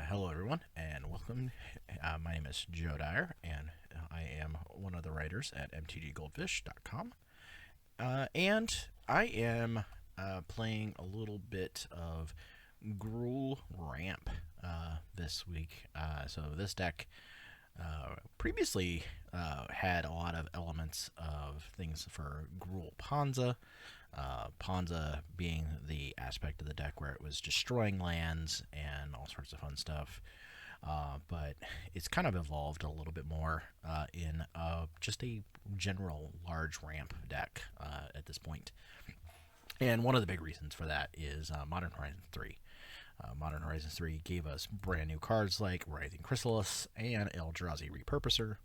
Hello, everyone, and welcome. My name is Joe Dyer, and I am one of the writers at MTGGoldfish.com. And I am playing a little bit of Gruul Ramp this week. So this deck previously had a lot of elements of things for Gruul Panza. Panza being the aspect of the deck where it was destroying lands and all sorts of fun stuff. But it's kind of evolved a little bit more in just a general large ramp deck at this point. And one of the big reasons for that is Modern Horizons 3. Modern Horizons 3 gave us brand new cards like Writhing Chrysalis and Eldrazi Repurposer,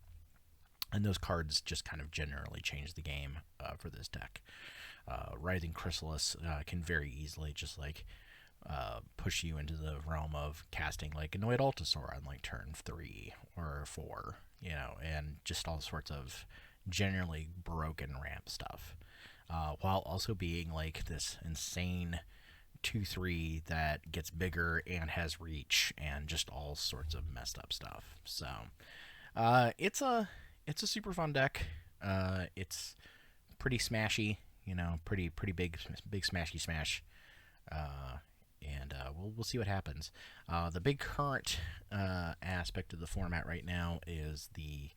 and those cards just kind of generally changed the game for this deck. Writhing Chrysalis can very easily just like push you into the realm of casting like Annoyed Altisaur on like turn 3 or 4, and just all sorts of generally broken ramp stuff, while also being like this insane 2/3 that gets bigger and has reach and just all sorts of messed up stuff. So it's a super fun deck. It's pretty smashy, pretty big smashy smash. And we'll see what happens. The big current aspect of the format right now is the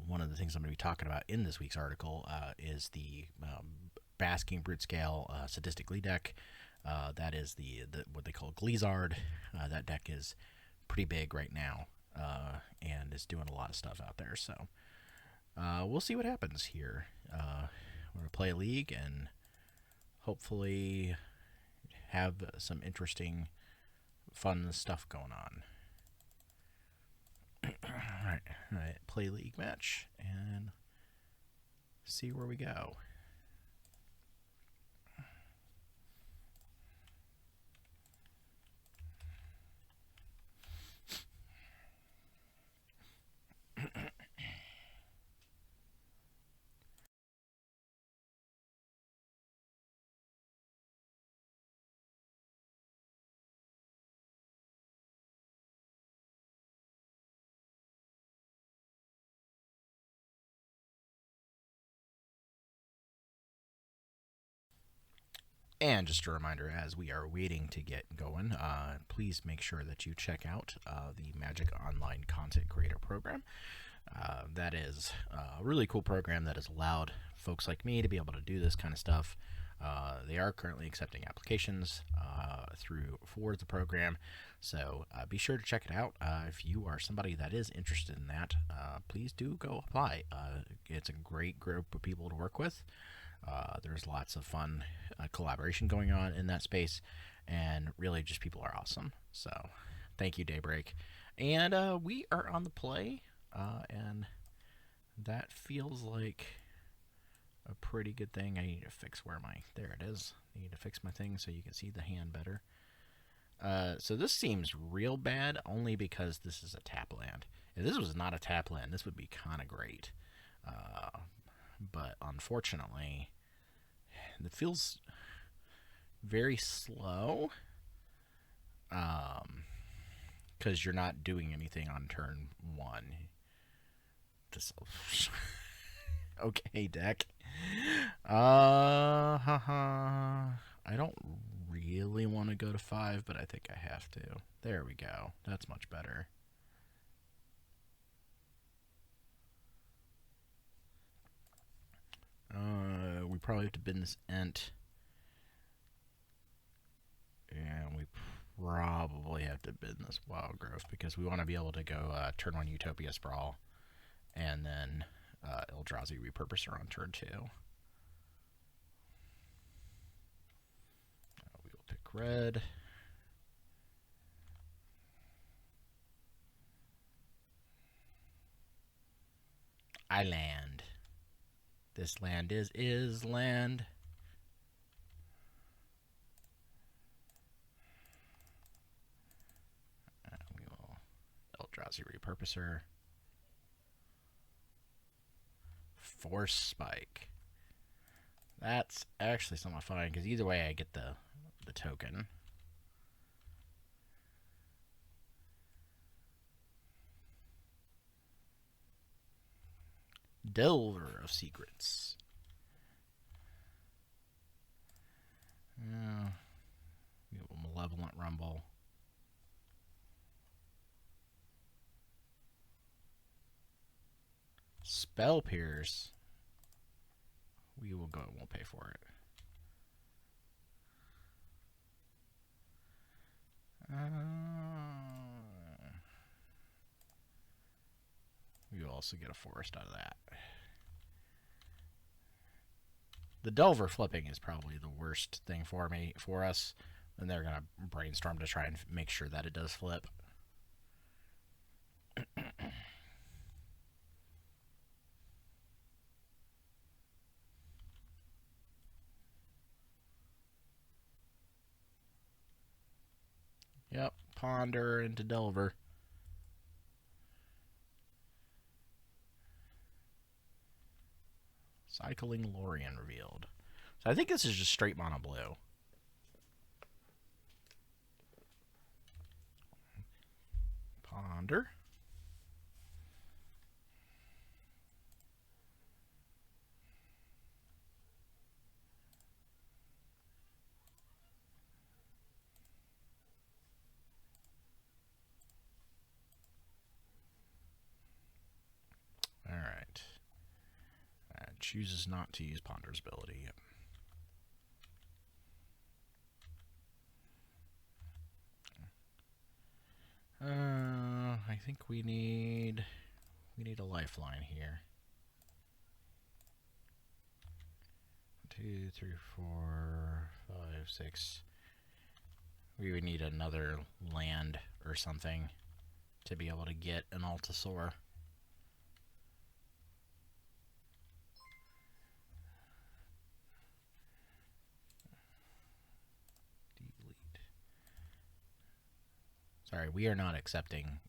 one of the things I'm going to be talking about in this week's article is the Basking Brute Scale Sadistic Lee deck. That is the what they call Glizard. That deck is pretty big right now and is doing a lot of stuff out there. So we'll see what happens here. We're going to play a league and hopefully have some interesting, fun stuff going on. All right, play league match and see where we go. And just a reminder, as we are waiting to get going, please make sure that you check out the Magic Online Content Creator Program. That is a really cool program that has allowed folks like me to be able to do this kind of stuff. They are currently accepting applications for the program, so be sure to check it out. If you are somebody that is interested in that, please do go apply. It's a great group of people to work with. There's lots of fun collaboration going on in that space, and really just people are awesome. So thank you, Daybreak. And we are on the play, and that feels like a pretty good thing. I need to fix there it is. I need to fix my thing so you can see the hand better. So this seems real bad only because this is a tap land. If this was not a tap land, this would be kind of great. But unfortunately, it feels very slow because you're not doing anything on turn 1. Okay, deck. I don't really want to go to 5, but I think I have to. There we go. That's much better. We probably have to bin this Ent. And we probably have to bin this Wild Growth because we want to be able to go turn 1 Utopia Sprawl and then Eldrazi Repurposer on turn 2. We will pick red. I land. This land is land. We will Eldrazi Repurposer. Force Spike. That's actually somewhat fine because either way I get the token. Delver of Secrets. Malevolent Rumble. Spell Pierce. We will go. We'll pay for it. We will also get a forest out of that. The Delver flipping is probably the worst thing for us, and they're gonna brainstorm to try and make sure that it does flip. Yep, Ponder into Delver. Cycling Lorien revealed. So I think this is just straight mono blue. Ponder. Alright. Chooses not to use Ponder's ability. Yep. I think we need a lifeline here. 2, 3, 4, 5, 6. We would need another land or something to be able to get an Altisaur. Delete. Sorry, we are not accepting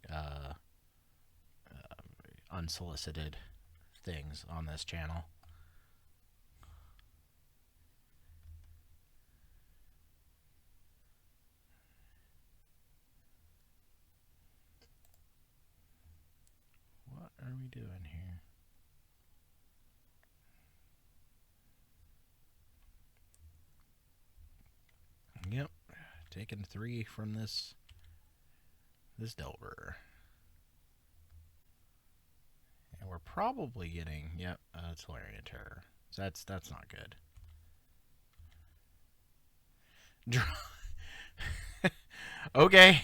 unsolicited things on this channel. What are we doing here? Yep, taking 3 from this Delver. And we're probably getting, yep, Tolarian Terror. So that's not good. Okay.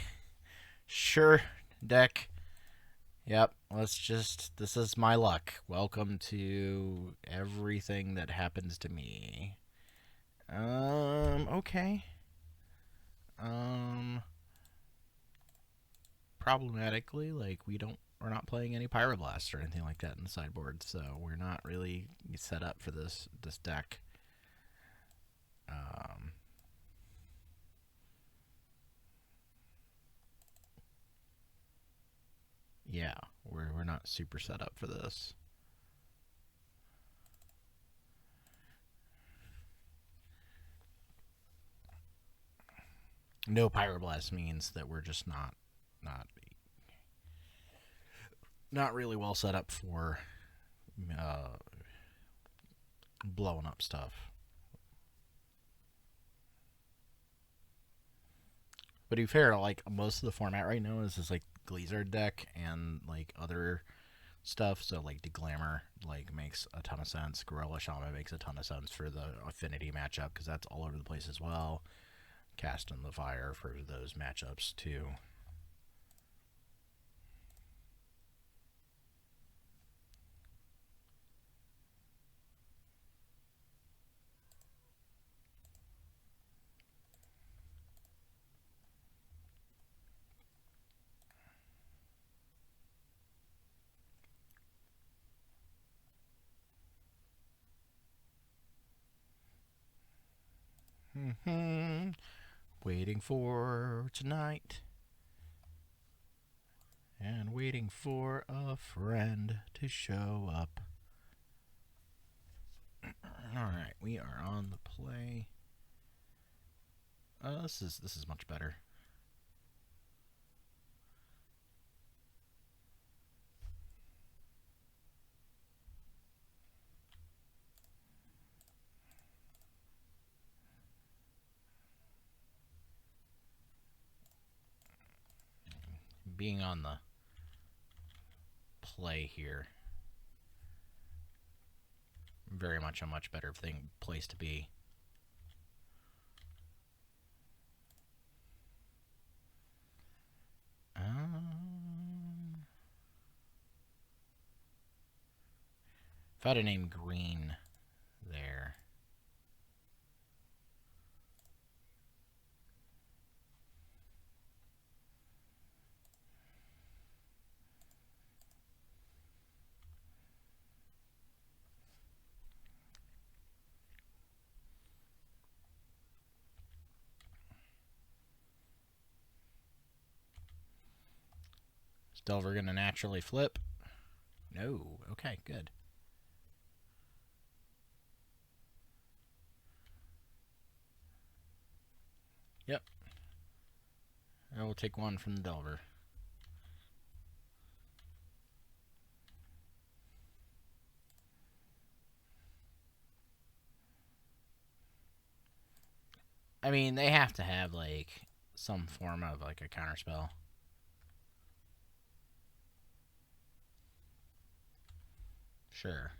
Sure, deck. Yep, this is my luck. Welcome to everything that happens to me. Okay. Problematically, like, we're not playing any Pyroblast or anything like that in the sideboard, so we're not really set up for this deck. Yeah, we're not super set up for this. No Pyroblast means that we're just not really well set up for blowing up stuff. But to be fair, like, most of the format right now is like Glazer deck and like other stuff. So like Deglamor like makes a ton of sense. Gorilla Shaman makes a ton of sense for the affinity matchup because that's all over the place as well. Cast in the Fire for those matchups too. Waiting for tonight. And waiting for a friend to show up. Alright, we are on the play. This is much better. being on the play here. Very much a much better place to be. If I had a name Green there. Is Delver going to naturally flip? No. Okay, good. Yep. I will take one from the Delver. I mean, they have to have, like, some form of, like, a counterspell. Sure.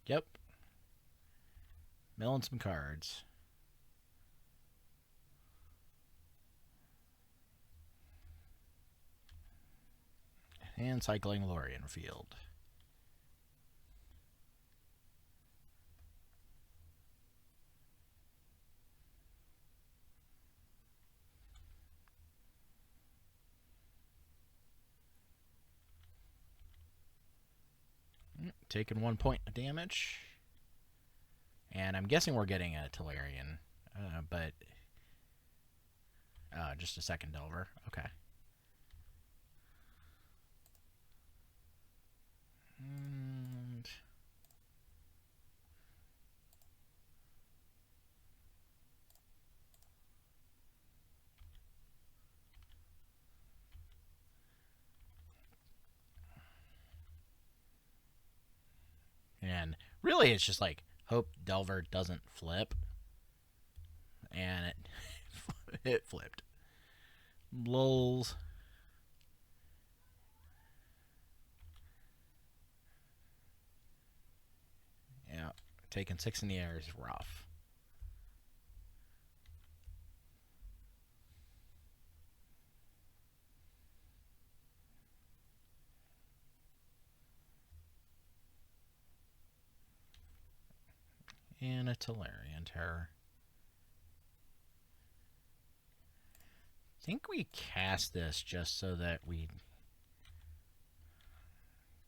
Yep. Milling some cards. And cycling Lorien Field. Taking 1 point of damage. And I'm guessing we're getting a Tolarian, but just a second Delver. Okay. And really, it's just like, hope Delver doesn't flip. And it flipped. Lulz. Yeah, taking 6 in the air is rough. And a Tolarian Terror. I think we cast this just so that we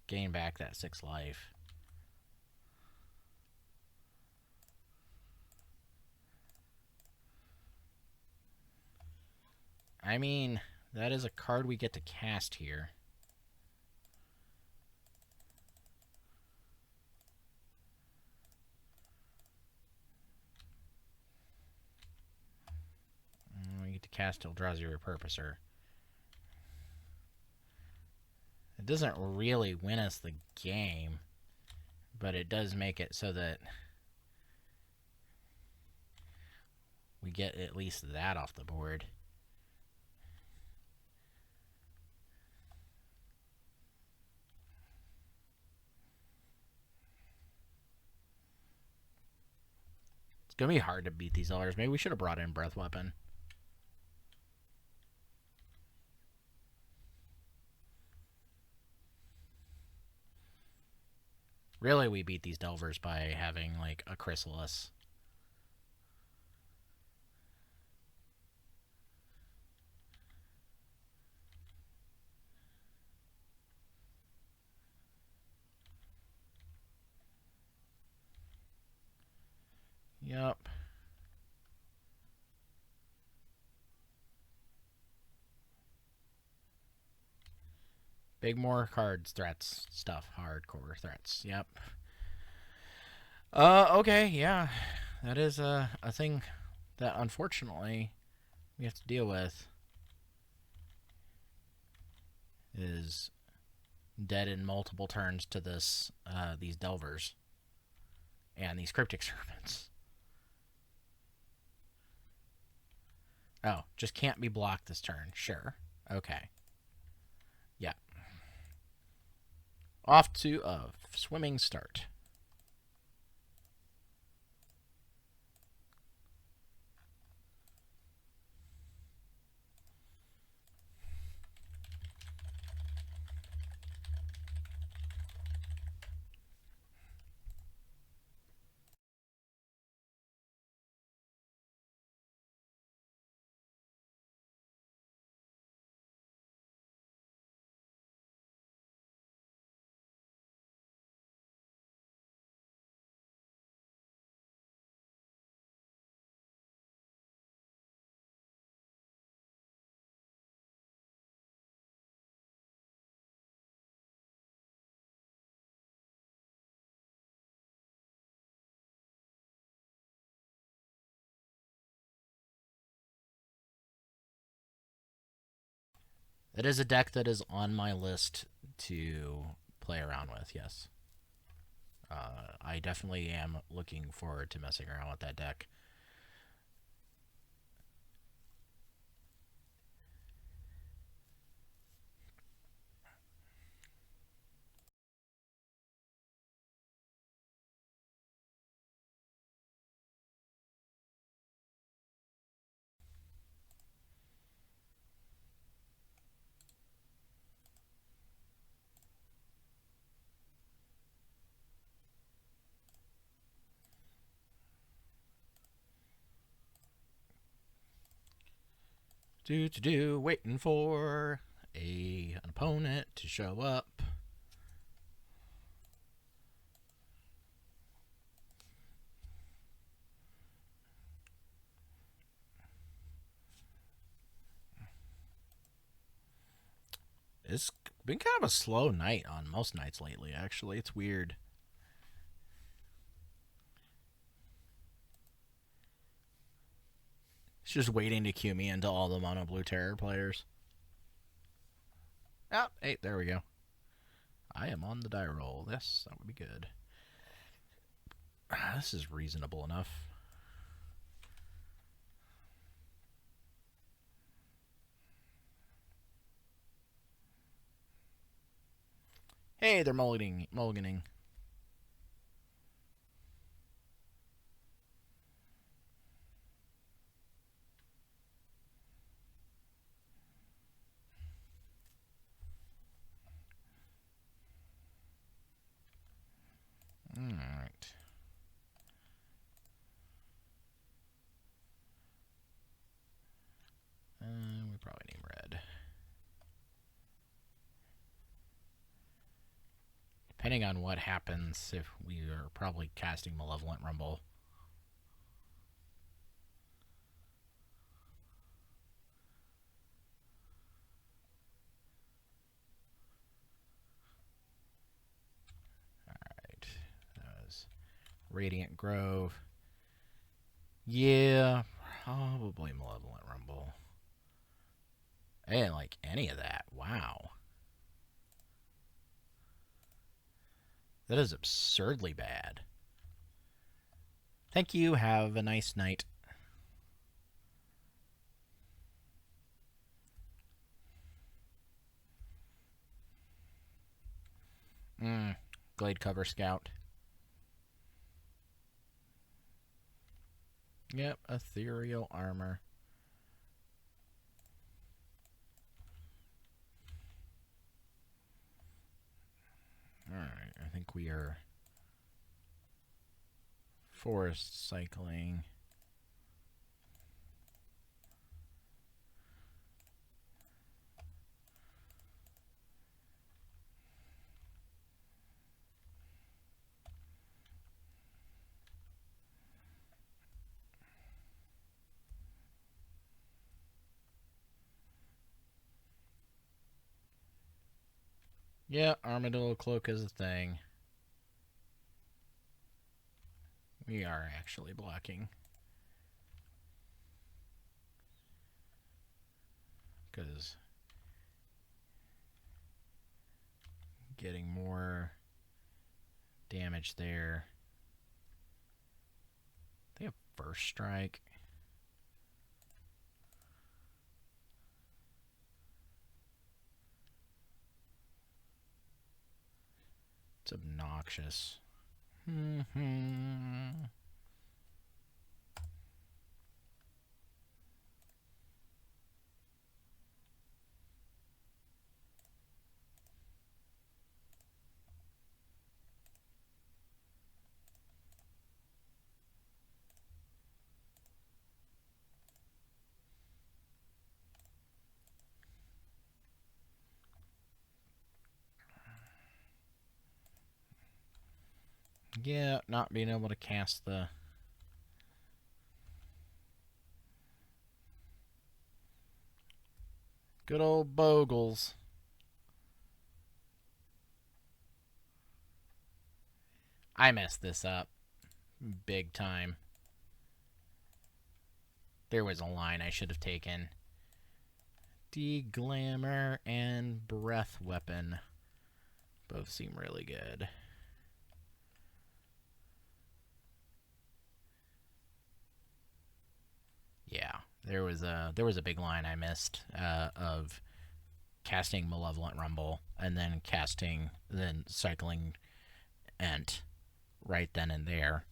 gain back that 6 life. I mean, that is a card we get to cast here. We get to cast Eldrazi Repurposer. It doesn't really win us the game, but it does make it so that we get at least that off the board. It's going to be hard to beat these Elders. Maybe we should have brought in Breath Weapon. Really, we beat these Delvers by having, like, a Chrysalis. Yep. Big more cards, threats, stuff, hardcore threats. Yep. Okay, yeah. That is a thing that unfortunately we have to deal with. is dead in multiple turns to this these Delvers and these Cryptic Servants. Oh, just can't be blocked this turn. Sure. Okay. Yeah. Off to a swimming start. It is a deck that is on my list to play around with, yes. I definitely am looking forward to messing around with that deck. Waiting for an opponent to show up. It's been kind of a slow night on most nights lately, actually. It's weird. It's just waiting to cue me into all the mono blue terror players. Oh, hey, there we go. I am on the die roll. Yes, that would be good. This is reasonable enough. Hey, they're mulliganing. Alright. We probably need red. Depending on what happens, if we are probably casting Malevolent Rumble. Alright. That was Radiant Grove. Yeah, probably Malevolent Rumble. I didn't like any of that. Wow. That is absurdly bad. Thank you. Have a nice night. Glade Cover Scout. Yep, Ethereal Armor. Alright, I think we are forest cycling. Yeah, Armadillo Cloak is a thing. We are actually blocking. Because getting more damage there. They have first strike. It's obnoxious. Yeah, not being able to cast the... Good old Bogles. I messed this up. Big time. There was a line I should have taken. De-Glamour and Breath Weapon. Both seem really good. Yeah, there was a big line I missed of casting Malevolent Rumble and then cycling Ent right then and there.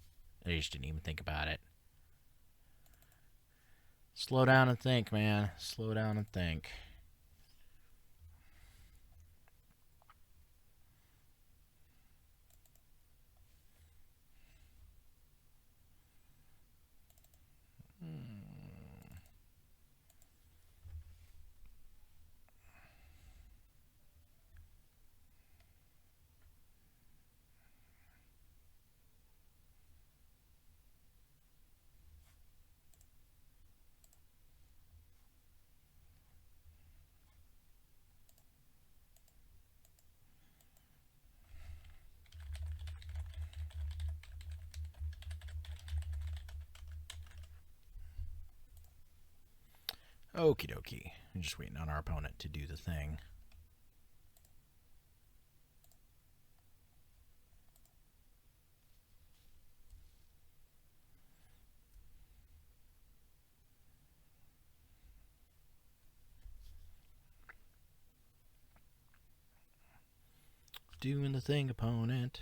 I just didn't even think about it. Slow down and think, man. Slow down and think. Okie dokie. I'm just waiting on our opponent to do the thing. Doing the thing, opponent.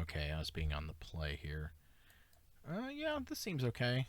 Okay, I was being on the play here. Yeah, this seems okay.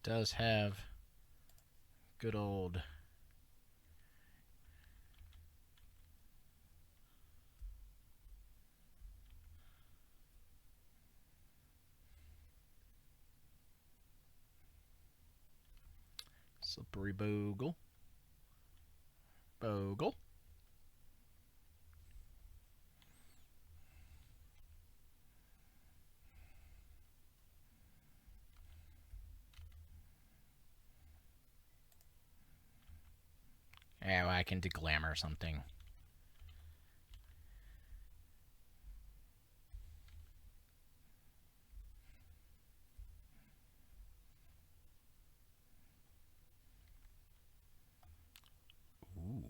It does have good old Slippery Bogle. Bogle. Yeah, well, I can de-glamour something. Ooh.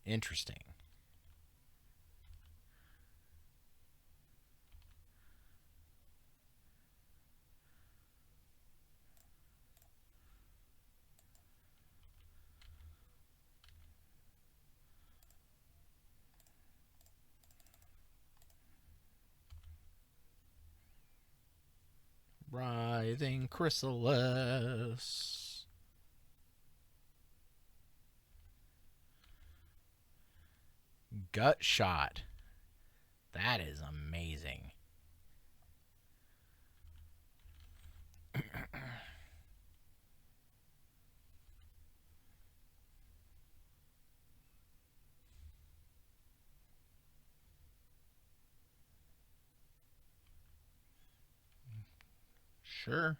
Interesting. Writhing Chrysalis. Gut Shot. That is amazing. Sure.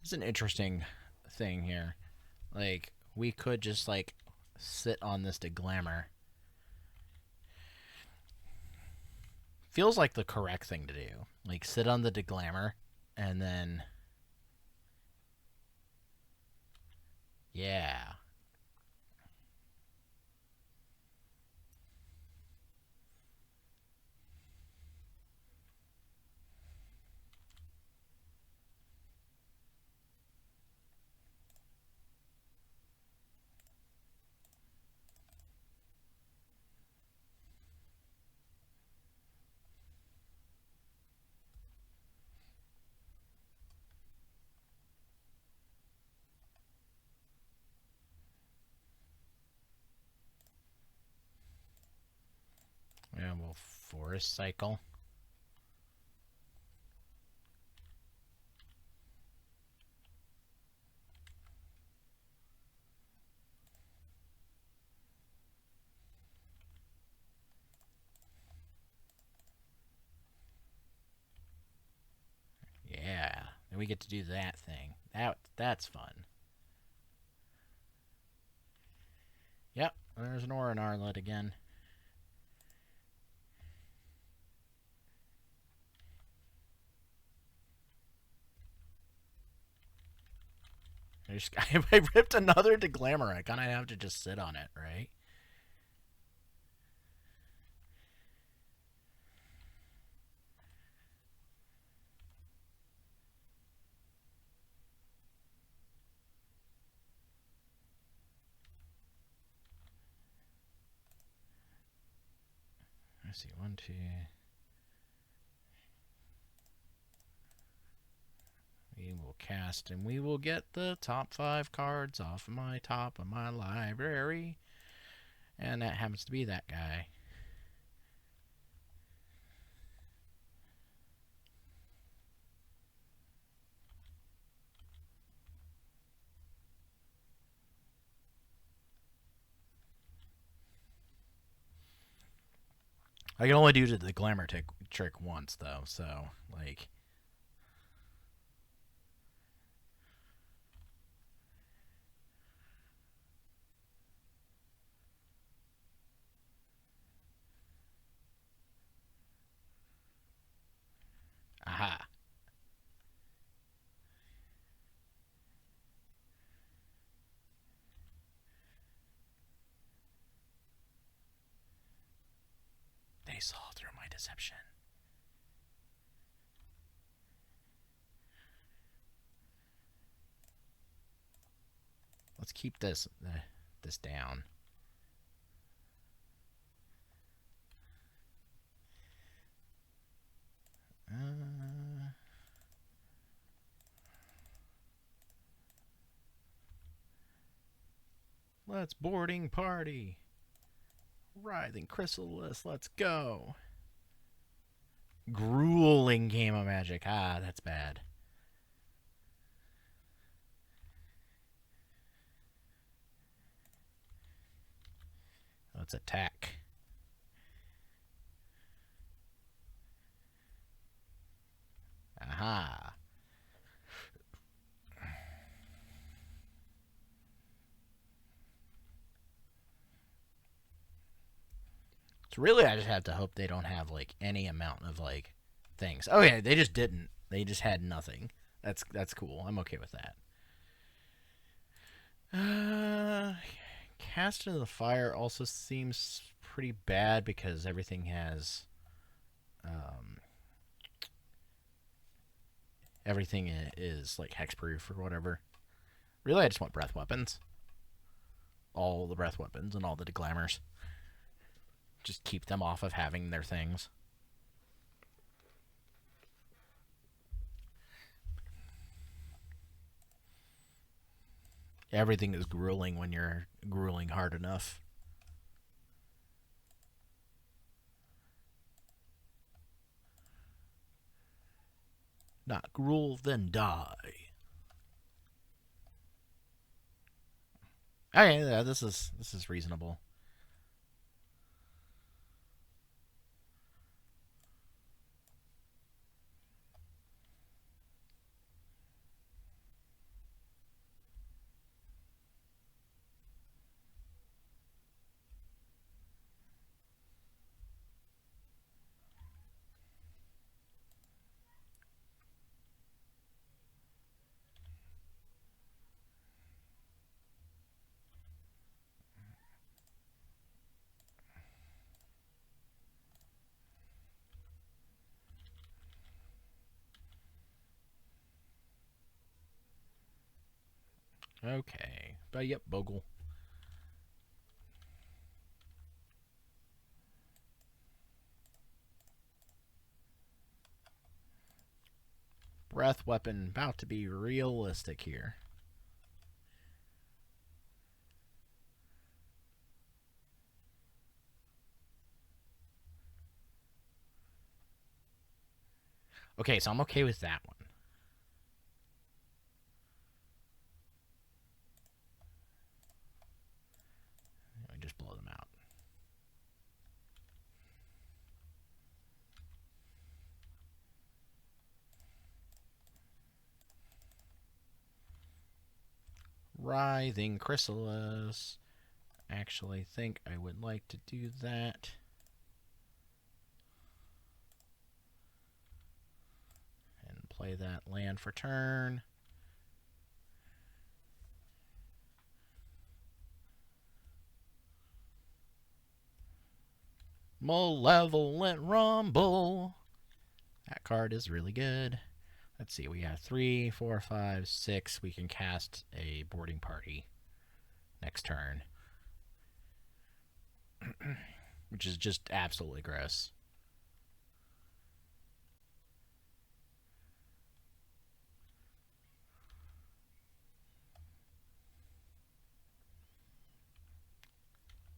It's an interesting thing here. Like, we could just, like, sit on this Deglammer. Feels like the correct thing to do. Like, sit on the Deglammer, and then... Yeah. Yeah, we'll Forest Cycle. Yeah, and we get to do that thing. That's fun. Yep, there's an Aura Arlet again. I ripped another Deglammer. I kind of have to just sit on it, right? Let's see, 1, 2. We will cast, and we will get the top 5 cards off of my top of my library. And that happens to be that guy. I can only do the Glamour trick once, though, so, like... Aha. They saw through my deception. Let's keep this down. Let's boarding party. Writhing Chrysalis, let's go. Grueling game of Magic. Ah, that's bad. Let's attack. Aha. So really, I just have to hope they don't have, like, any amount of, like, things. Oh, yeah, they just didn't. They just had nothing. That's cool. I'm okay with that. Cast into the Fire also seems pretty bad because everything has... everything is, like, hexproof or whatever. Really, I just want breath weapons. All the breath weapons and all the Deglammers. Just keep them off of having their things. Everything is grueling when you're grueling hard enough. Not gruel, then die. Okay, yeah, this is reasonable. Okay, but yep, Bogle. Breath weapon about to be realistic here. Okay, so I'm okay with that one. Let me just blow them out. Writhing Chrysalis. Actually think I would like to do that. And play that land for turn. Malevolent Rumble. That card is really good. Let's see, we have 3, 4, 5, 6. We can cast a boarding party next turn. Which is just absolutely gross.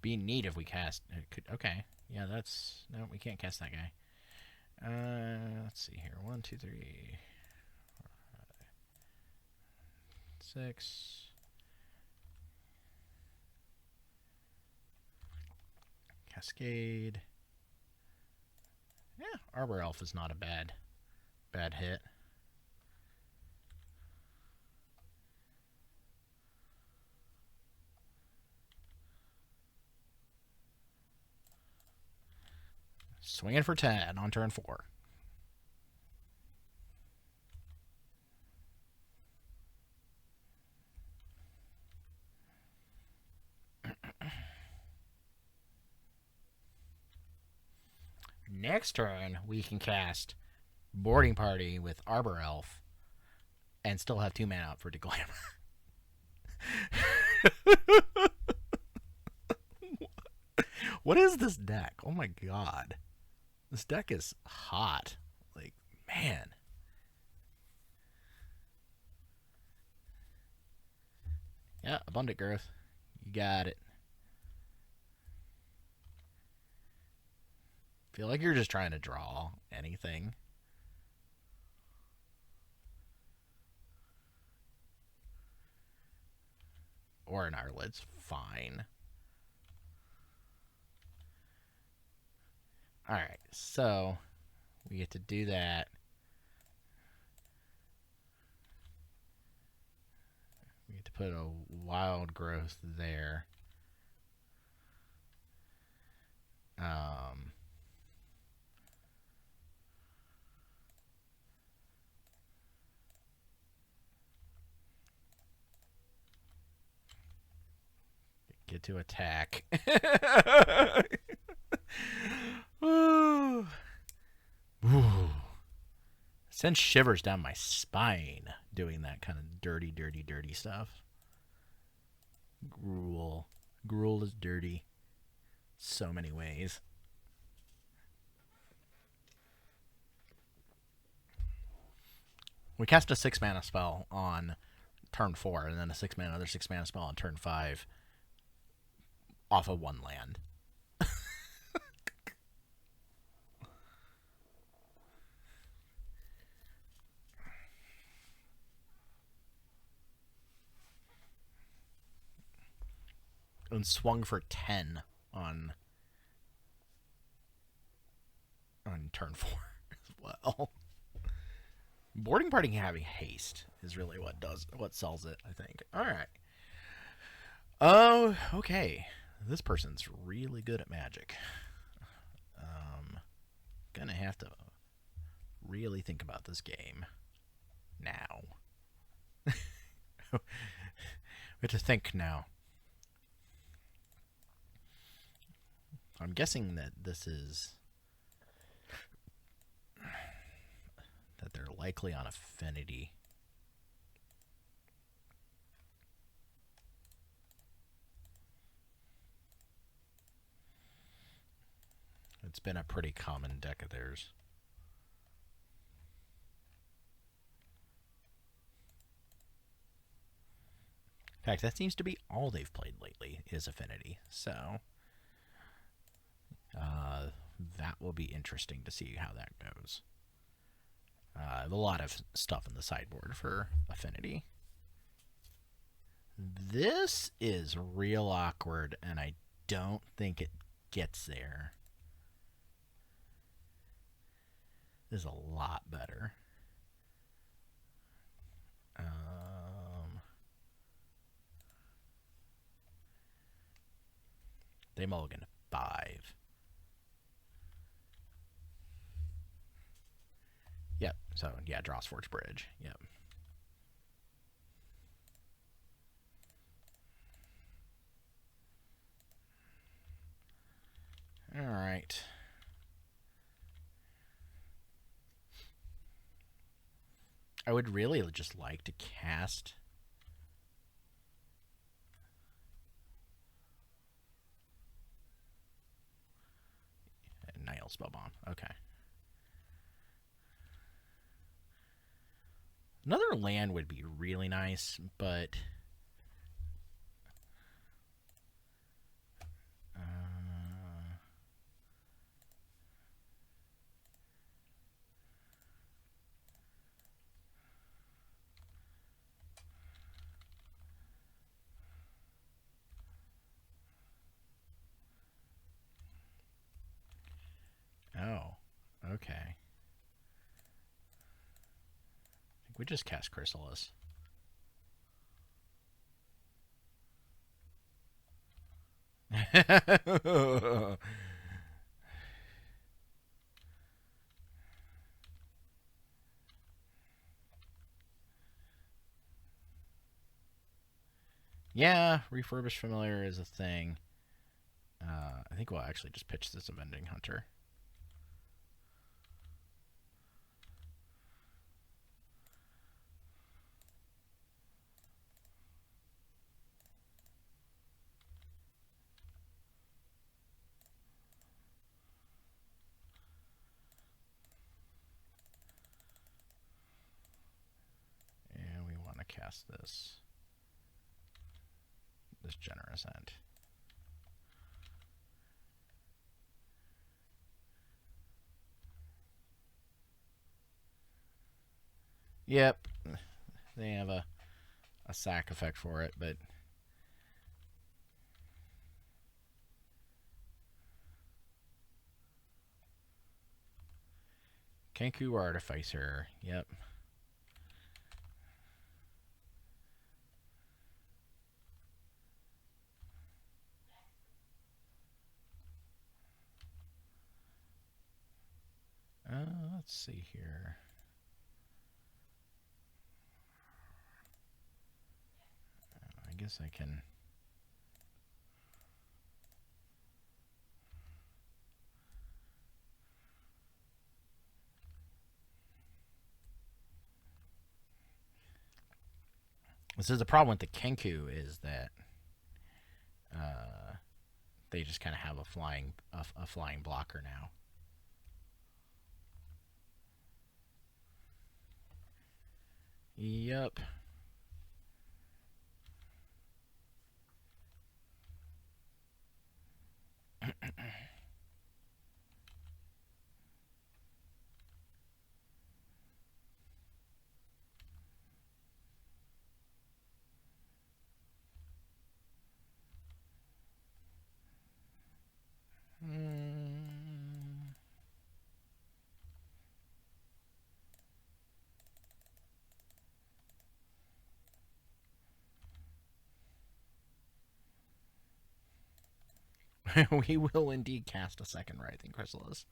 Be neat if we cast. Okay, yeah, that's no, we can't cast that guy. Let's see here. 1, 2, 3, 4, 5, 6. Cascade. Yeah, Arbor Elf is not a bad hit. Swinging for 10 on turn 4. Next turn, we can cast Boarding Party with Arbor Elf and still have 2 mana out for Declaimer. What is this deck? Oh my god. This deck is hot. Like, man. Yeah, Abundant Growth. You got it. Feel like you're just trying to draw anything. Or an Arlet's fine. Alright, so we get to do that. We get to put a Wild Growth there. Get to attack. Ooh. Ooh. Sends shivers down my spine doing that kind of dirty stuff. Gruul. Gruul is dirty. So many ways. We cast a 6 mana spell on turn 4, and then a 6-mana, another 6-mana spell on turn 5 off of 1 land. And swung for 10 on turn 4 as well. Boarding party having haste is really what sells it, I think. All right. Oh, okay. This person's really good at Magic. Gonna have to really think about this game now. We have to think now. I'm guessing that this is that they're likely on Affinity. It's been a pretty common deck of theirs. In fact, that seems to be all they've played lately is Affinity. So that will be interesting to see how that goes. I have a lot of stuff in the sideboard for Affinity. This is real awkward, and I don't think it gets there. This is a lot better. They mulligan 5. Yep, so yeah, draws Forge Bridge. Yep. All right. I would really just like to cast Nihil Spellbomb. Okay. Another land would be really nice, but oh, okay. I think we just cast Chrysalis. Yeah, Refurbished Familiar is a thing. I think we'll actually just pitch this Avenging Hunter. And we want to cast this Generous End. Yep, they have a sack effect for it, but Kenku Artificer. Yep. Let's see here. I guess I can. This is the problem with the Kenku is that they just kind of have a flying blocker now. Yep. We will indeed cast a second Writhing Chrysalis.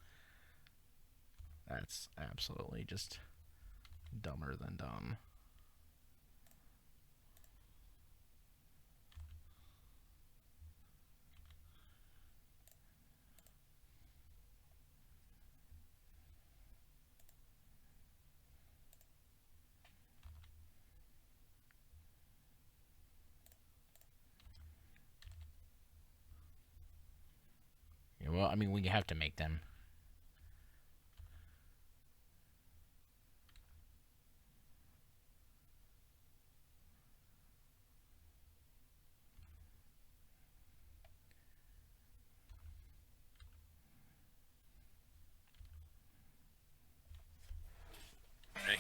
That's absolutely just dumber than dumb. Yeah, well, I mean, we have to make them.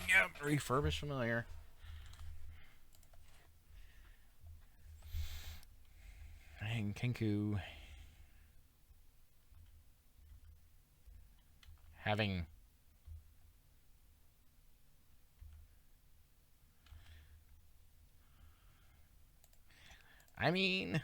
Yep, refurbished familiar. And Kenku having I mean,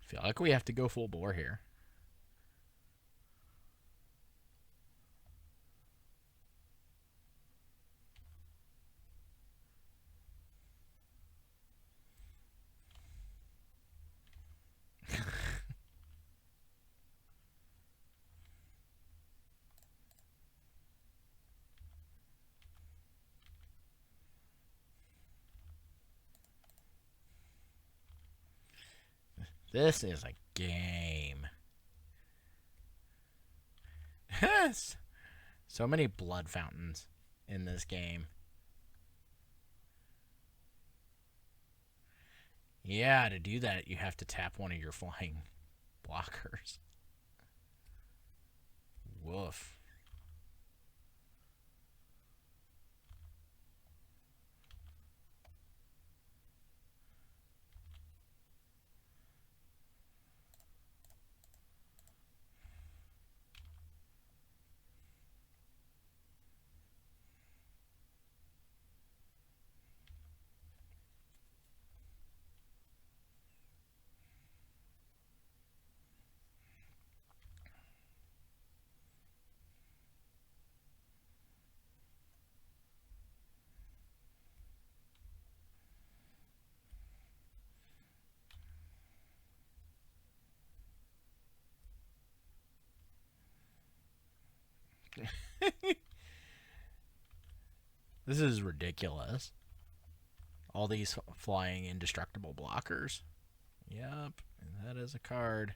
feel like we have to go full bore here. This is a game. Yes. So many blood fountains in this game. Yeah, to do that, you have to tap one of your flying blockers. Woof. This is ridiculous. All these flying indestructible blockers. Yep, and that is a card.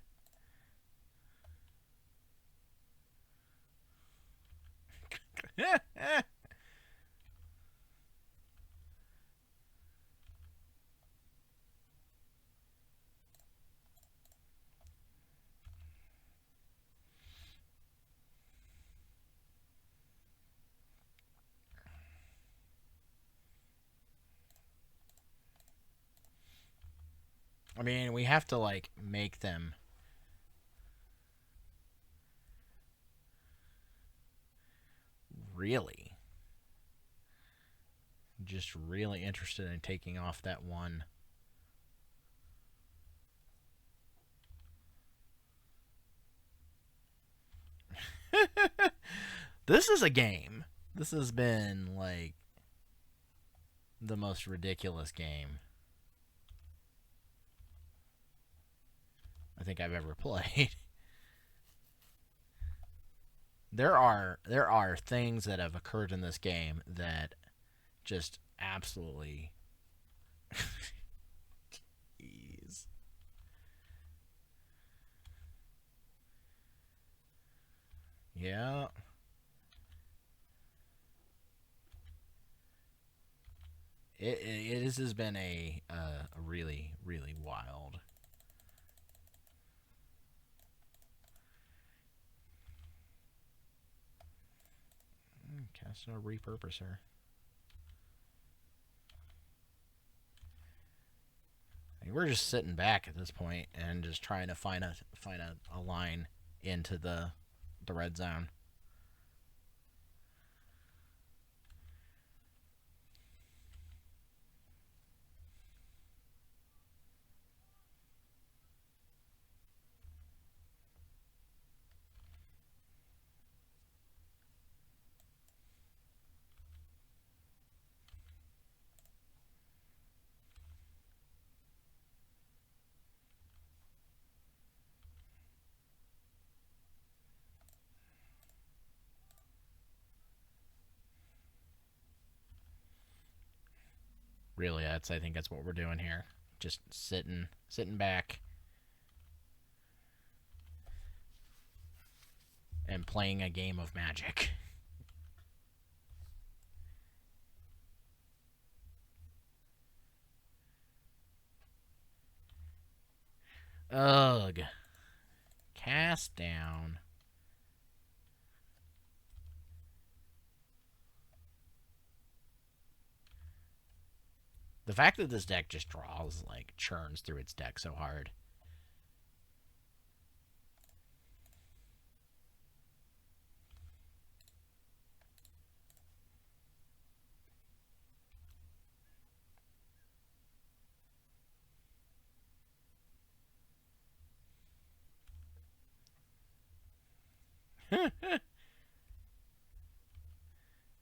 I mean, we have to, like, make them really, just really interested in taking off that one. This is a game. This has been, like, the most ridiculous game I think I've ever played. There are things that have occurred in this game that Just absolutely. Jeez. Yeah. This has been a really, really wild. Cast a repurposer. I mean, we're just sitting back at this point and just trying to find a line into the red zone. Really, I think that's what we're doing here. Just sitting back and playing a game of Magic. Ugh. Cast down. The fact that this deck just draws, like, churns through its deck so hard.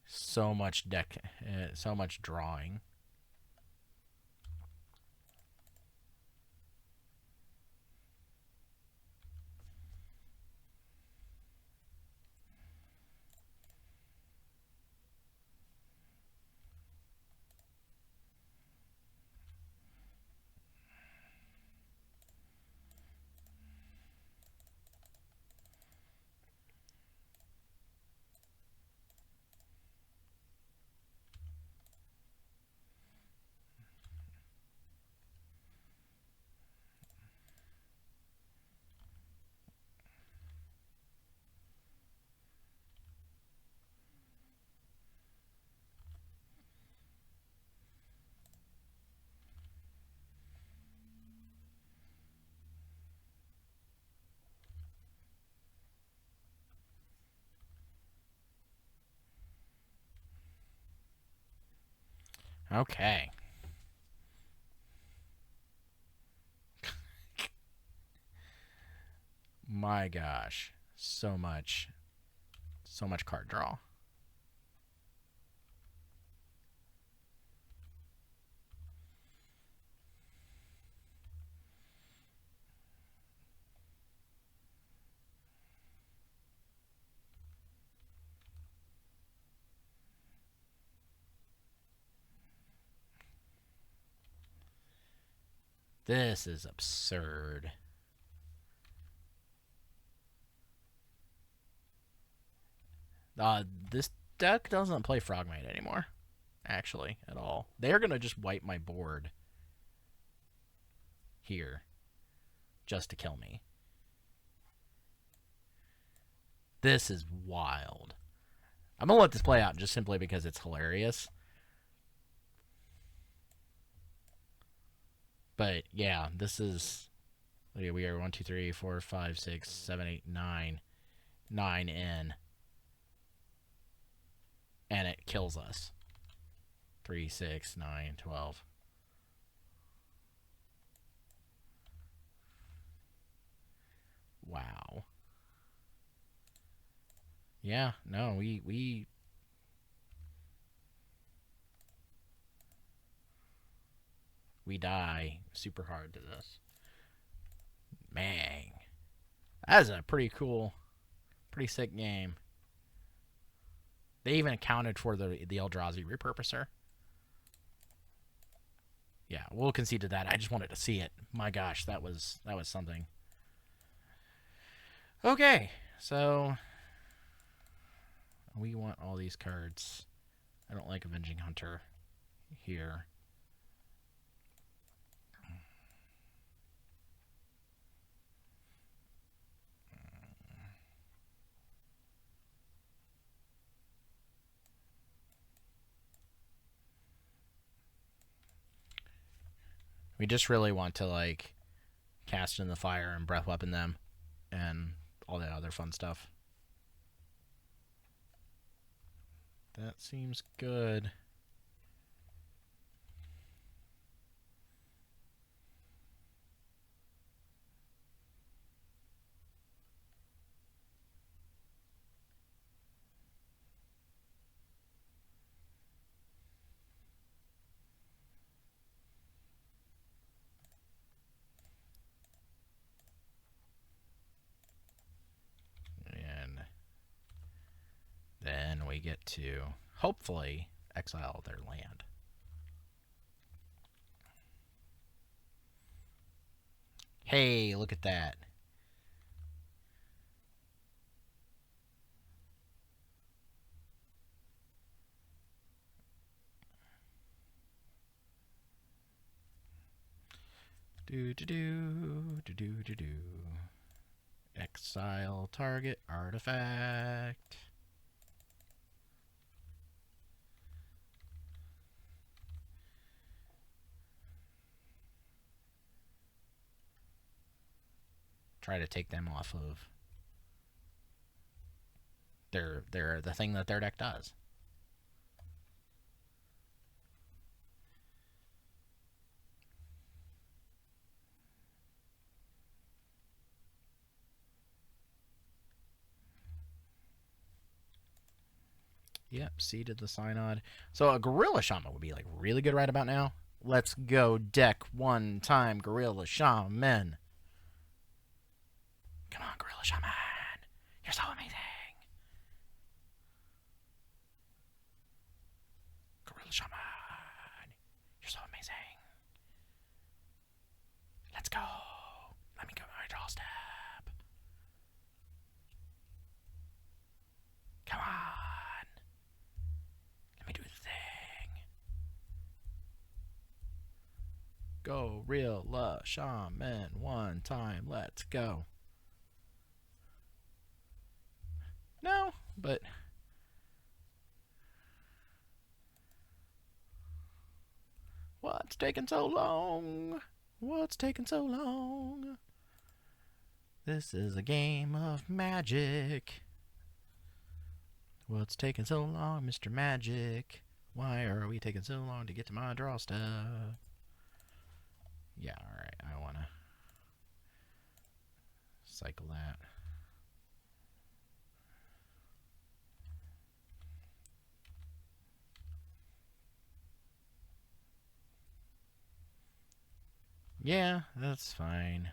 So much deck, so much drawing. Okay. My gosh. So much card draw. This is absurd. This deck doesn't play Frogmite anymore, actually, at all. They're going to just wipe my board here just to kill me. This is wild. I'm going to let this play out just simply because it's hilarious. But yeah, this is. We are 1, 2, 3, 4, 5, 6, 7, 8, 9. 9 in. And it kills us. 3, 6, 9, 12. Wow. Yeah, no, we die super hard to this. Man. That is a pretty cool, pretty sick game. They even accounted for the Eldrazi repurposer. Yeah, we'll concede to that. I just wanted to see it. My gosh, that was something. Okay, so we want all these cards. I don't like Avenging Hunter here. We just really want to, like, cast in the fire and breath weapon them and all that other fun stuff. That seems good. And then we get to, hopefully, exile their land. Hey, look at that. Do. Exile target artifact. Try to take them off of the thing that their deck does. Yep, seeded the Synod. So a Gorilla Shaman would be like really good right about now. Let's go deck one time, Gorilla Shaman. Come on, Gorilla Shaman. You're so amazing. Gorilla Shaman. You're so amazing. Let's go. Let me go my draw step. Come on. Let me do the thing. Gorilla Shaman one time. Let's go. No, but what's taking so long? What's taking so long? This is a game of magic. What's taking so long, Mr. Magic? Why are we taking so long to get to my draw stuff? Yeah, alright, I want to cycle that. Yeah, that's fine.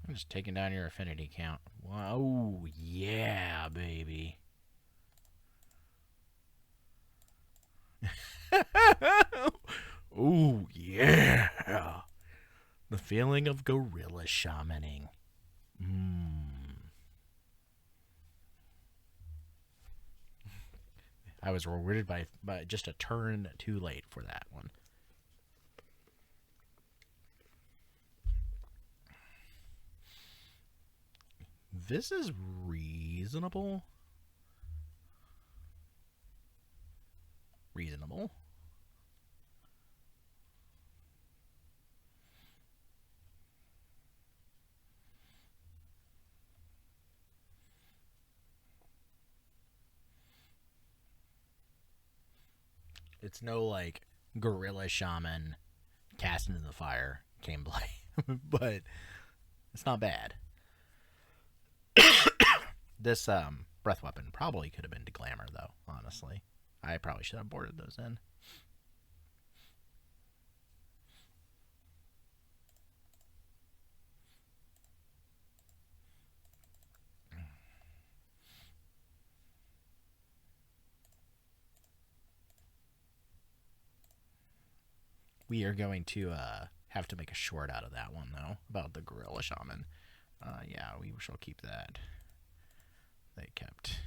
I'm just taking down your affinity count. Wow, yeah, baby. Ooh, yeah. The feeling of gorilla shamaning. I was rewarded by just a turn too late for that one. This is reasonable. Reasonable. It's no like gorilla shaman cast into the fire gameplay, but it's not bad. This breath weapon probably could have been to glamour though. Honestly, I probably should have boarded those in. We are going to have to make a short out of that one, though, about the Gorilla Shaman. Yeah, we shall keep that. They kept.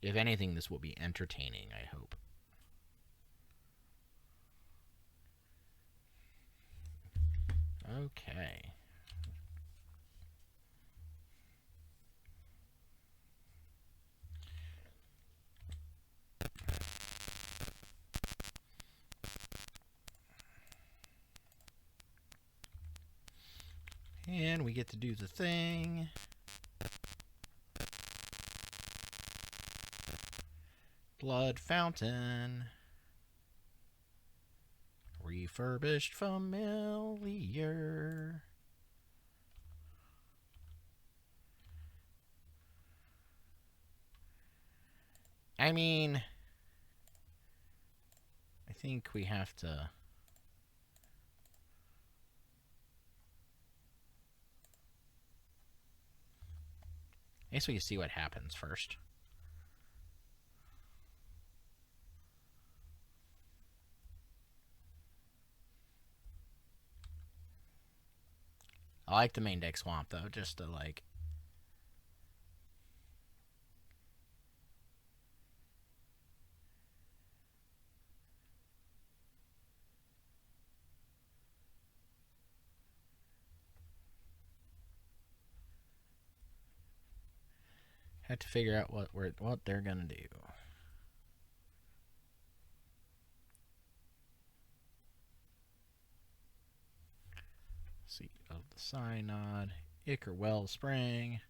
If anything, this will be entertaining, I hope. Okay. And we get to do the thing. Blood Fountain. Refurbished Familiar. I mean, I think we have to. I guess we can see what happens first. I like the main deck swamp, though, just to, like... Have to figure out what they're gonna do. Seat of the Synod, Ichor Wellspring.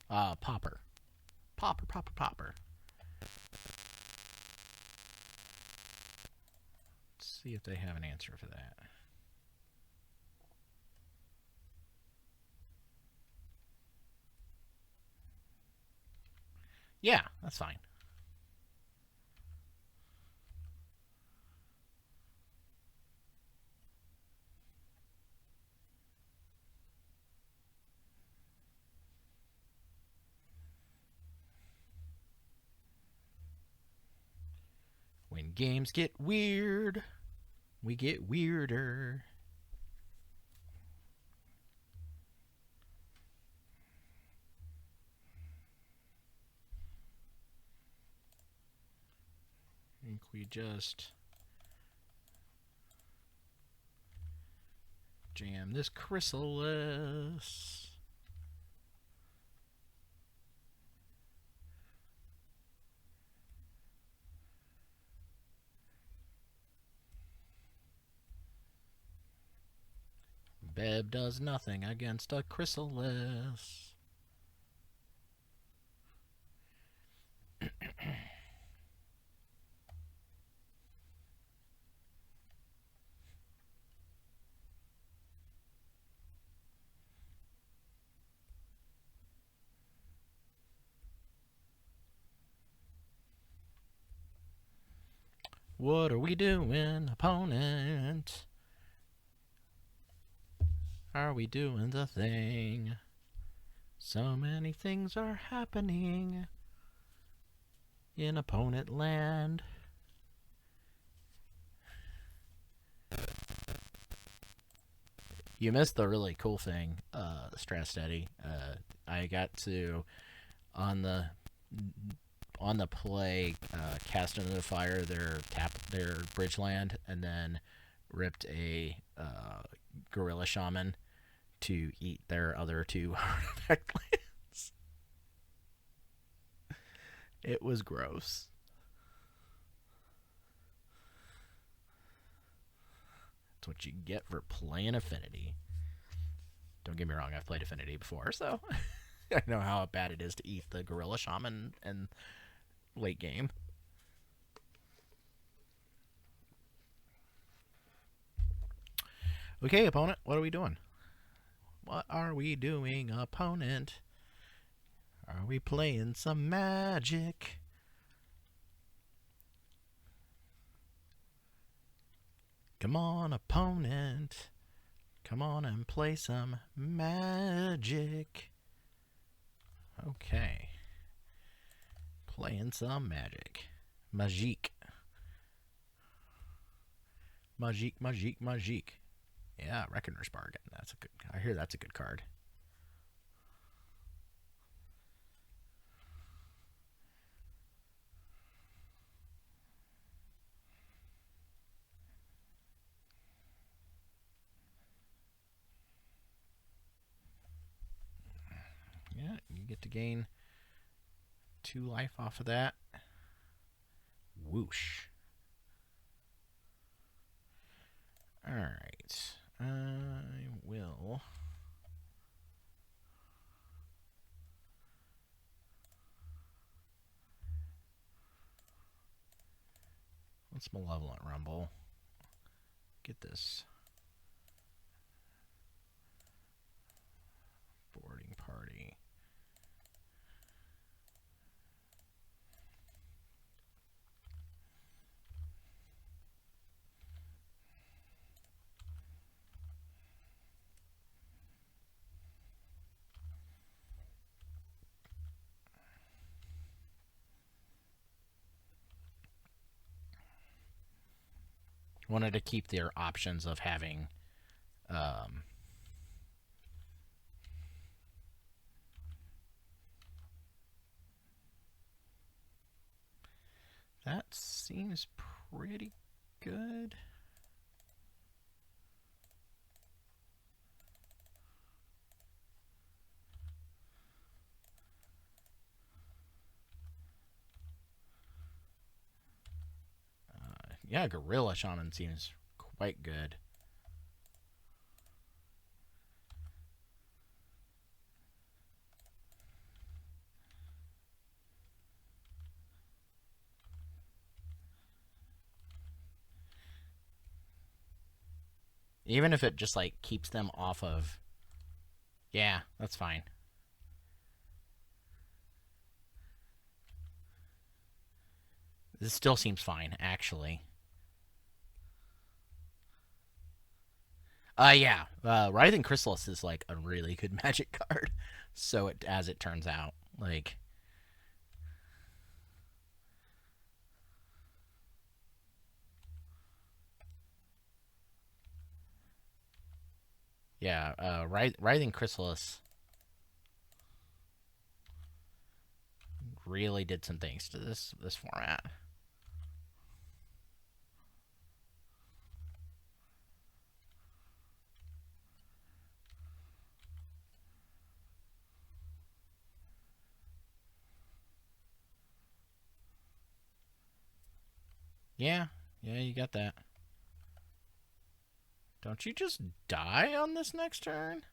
Pauper. Pauper. Let's see if they have an answer for that. Yeah, that's fine. When games get weird, we get weirder. I think we just jam this Chrysalis. Beb does nothing against a Chrysalis. What are we doing, opponent? Are we doing the thing? So many things are happening in opponent land. You missed the really cool thing, Strat Steady. I got to on the play cast into the fire their bridge land, and then ripped a Gorilla Shaman to eat their other two artifact lands. It was gross. That's what you get for playing Affinity. Don't get me wrong, I've played Affinity before, so I know how bad it is to eat the Gorilla Shaman in late game. Okay, opponent, what are we doing? What are we doing, opponent? Are we playing some Magic? Come on, opponent. Come on and play some Magic. Okay. Playing some Magic. Magique. Magique, Magique, Magique. Yeah, Reckoner's Bargain. That's a good. I hear that's a good card. Yeah, you get to gain 2 life off of that. Whoosh. Alright. I will. Let's Malevolent Rumble. Get this boarding party. Wanted to keep their options of having that seems pretty good. Yeah, Gorilla Shaman seems quite good. Even if it just like keeps them off of. Yeah, that's fine. This still seems fine, actually. Yeah. Writhing Chrysalis is like a really good Magic card. So as it turns out, like. Yeah, Writhing Chrysalis really did some things to this format. Yeah, you got that. Don't you just die on this next turn?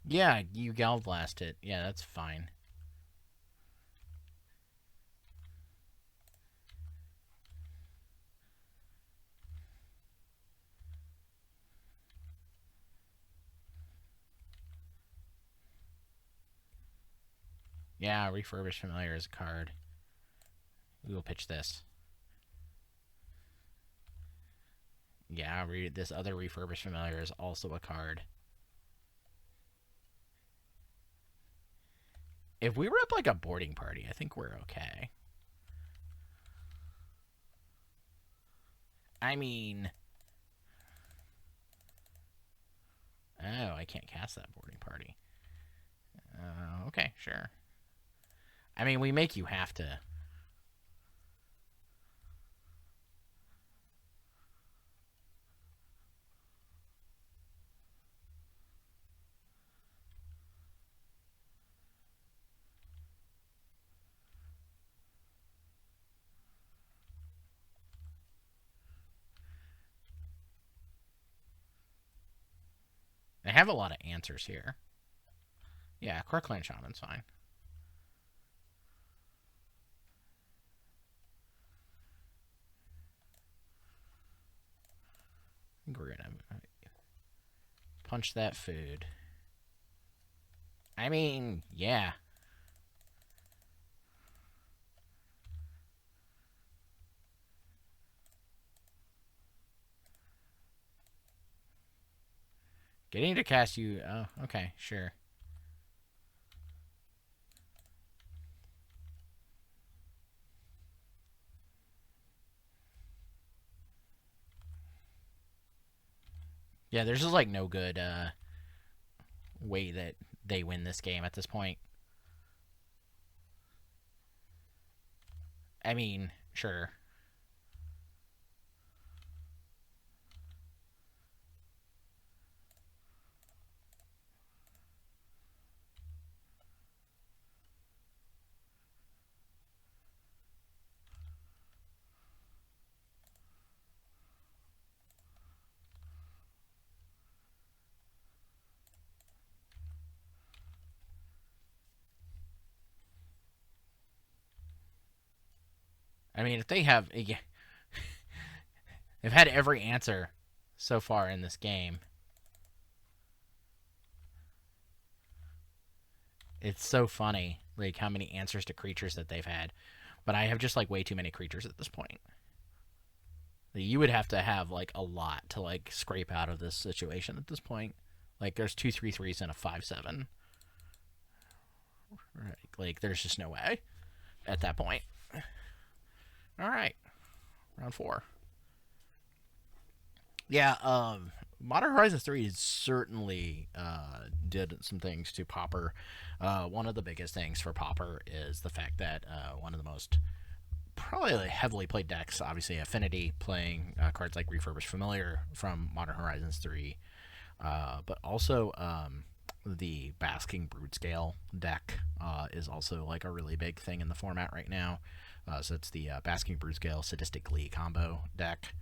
Yeah, you Galblast it. Yeah, that's fine. Yeah, Refurbished Familiar is a card. We will pitch this. Yeah, this other Refurbished Familiar is also a card. If we were up like a boarding party, I think we're okay. I mean... Oh, I can't cast that boarding party. Okay, sure. I mean, we make you have to... They have a lot of answers here. Yeah, Crookland Shaman's fine. I think we're gonna punch that food. I mean, yeah. Getting to cast you... Oh, okay, sure. Yeah, there's just, like, no good way that they win this game at this point. I mean, sure. I mean, if they have... Yeah, they've had every answer so far in this game. It's so funny, like, how many answers to creatures that they've had. But I have just, like, way too many creatures at this point. You would have to have, like, a lot to, like, scrape out of this situation at this point. Like, there's 2 3/3s and a 5/7. Like, there's just no way at that point. Alright. Round 4. Yeah, Modern Horizons 3 certainly did some things to Pauper. One of the biggest things for Pauper is the fact that one of the most probably heavily played decks, obviously Affinity, playing cards like Refurbished Familiar from Modern Horizons 3, but also the Basking Broodscale deck is also like a really big thing in the format right now. So it's the Basking Broodscale Sadistic Glee combo deck.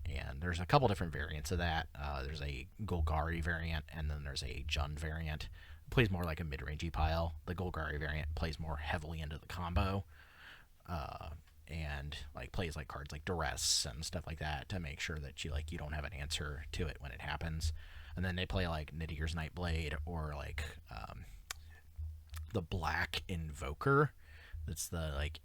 And there's a couple different variants of that. There's a Golgari variant, and then there's a Jund variant. It plays more like a mid-rangey pile. The Golgari variant plays more heavily into the combo, and like plays like cards like Duress and stuff like that to make sure that you don't have an answer to it when it happens. And then they play like Nidier's Nightblade or like the Black Invoker. That's the like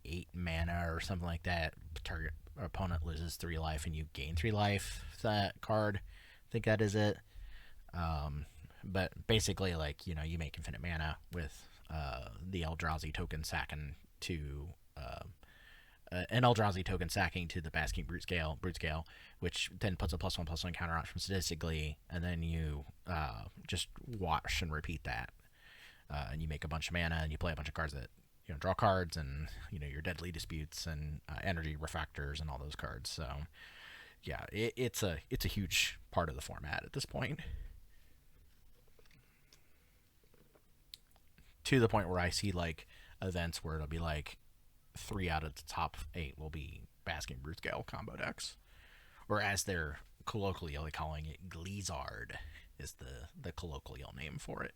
8 mana or something like that. Target opponent loses 3 life and you gain 3 life. That card, I think that is it. But basically, like, you make infinite mana with the Eldrazi token sacking to an Eldrazi token sacking to the Basking Broodscale, which then puts a +1/+1 counter on from Statistically, and then you just wash and repeat that, and you make a bunch of mana and you play a bunch of cards that draw cards, and your Deadly Disputes and Energy Refractors and all those cards. So yeah, it's a huge part of the format at this point, to the point where I see like events where it'll be like 3 out of the top 8 will be Basking Broodscale combo decks, or as they're colloquially calling it, Gleezard is the colloquial name for it.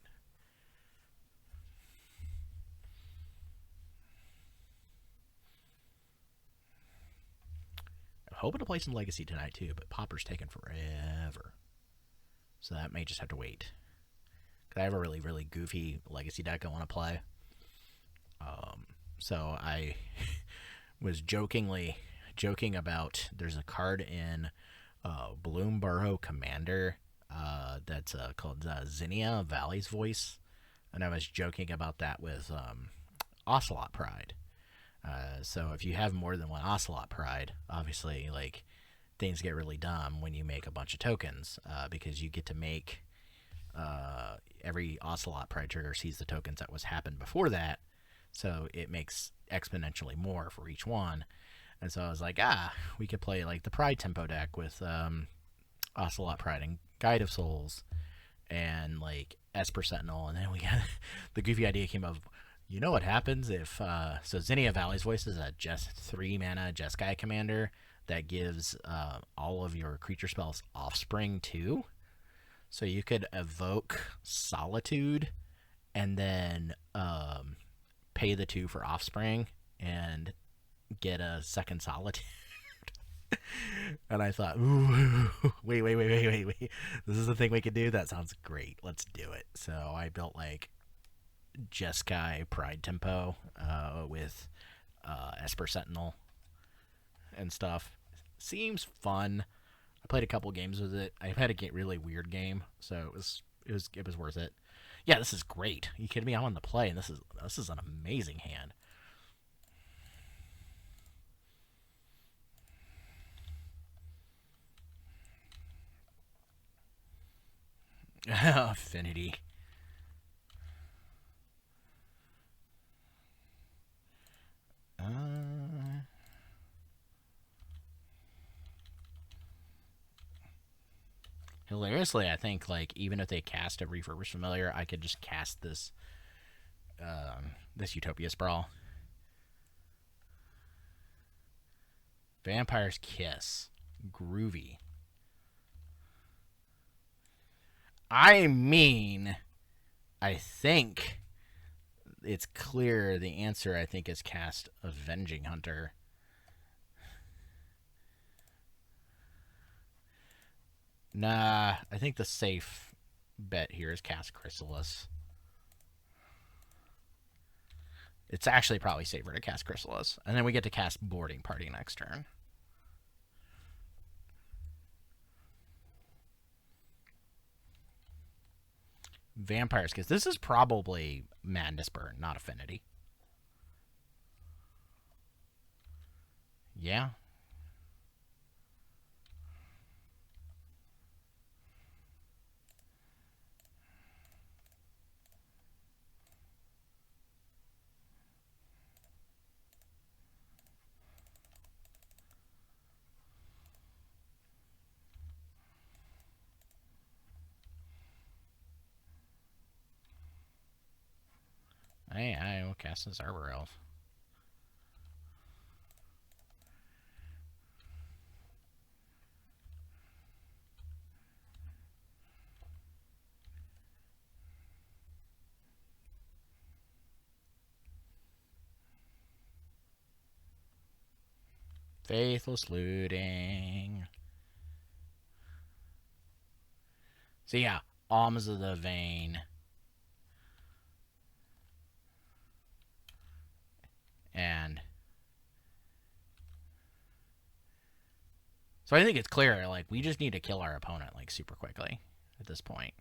I'm hoping to play some Legacy tonight too, but Pauper's taking forever, so that may just have to wait. Cause I have a really, really goofy Legacy deck I want to play. So I was joking about there's a card in Bloomburrow Commander that's called Zinnia, Valley's Voice, and I was joking about that with Ocelot Pride. So if you have more than one Ocelot Pride, obviously, like, things get really dumb when you make a bunch of tokens, because you get to make every Ocelot Pride trigger sees the tokens that was happened before that, so it makes exponentially more for each one. And so I was like, we could play like the Pride Tempo deck with Ocelot Pride and Guide of Souls and like Esper Sentinel, and then we got the goofy idea came up. You know what happens if so Zinnia Valley's Voice is a just 3 mana Jeskai commander that gives all of your creature spells Offspring too. So you could evoke Solitude and then pay the 2 for Offspring and get a second Solitude. And I thought, ooh, wait. This is the thing we could do? That sounds great. Let's do it. So I built like Jeskai Pride Tempo with Esper Sentinel and stuff. Seems fun. I played a couple games with it. I had a really weird game, so it was worth it. Yeah, this is great. Are you kidding me? I'm on the play, and this is an amazing hand. Affinity. Hilariously, I think like even if they cast a Refurbished Familiar, I could just cast this this Utopia Sprawl. Vampire's Kiss. Groovy. I mean, I think it's clear the answer, I think, is cast Avenging Hunter. Nah, I think the safe bet here is cast Chrysalis. It's actually probably safer to cast Chrysalis. And then we get to cast Boarding Party next turn. Vampires, because this is probably Madness Burn, not Affinity. Yeah. I will cast this Arbor Elf. Faithless Looting. So yeah, Alms of the Vein. And so I think it's clear, like, we just need to kill our opponent, like, super quickly at this point.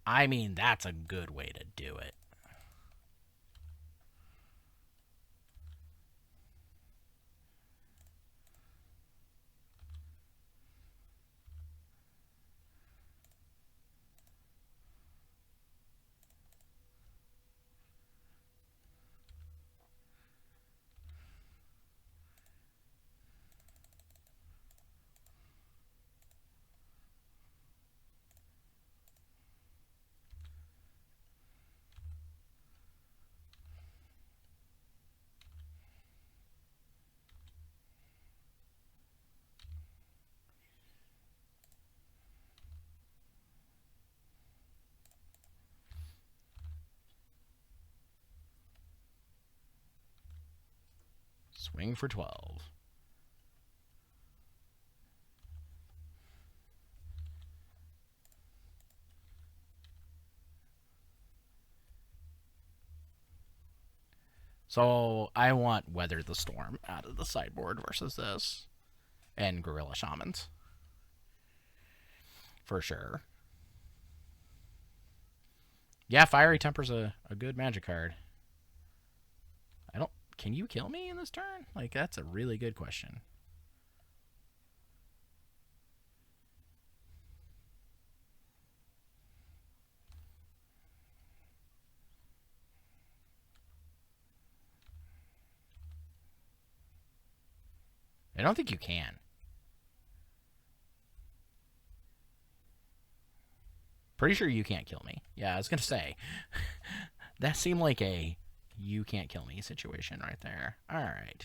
I mean, that's a good way to do it. Swing for 12. So I want Weather the Storm out of the sideboard versus this. And Gorilla Shamans. For sure. Yeah, Fiery Temper's a good Magic card. Can you kill me in this turn? Like, that's a really good question. I don't think you can. Pretty sure you can't kill me. Yeah, I was going to say. That seemed like a you can't kill me situation right there. All right.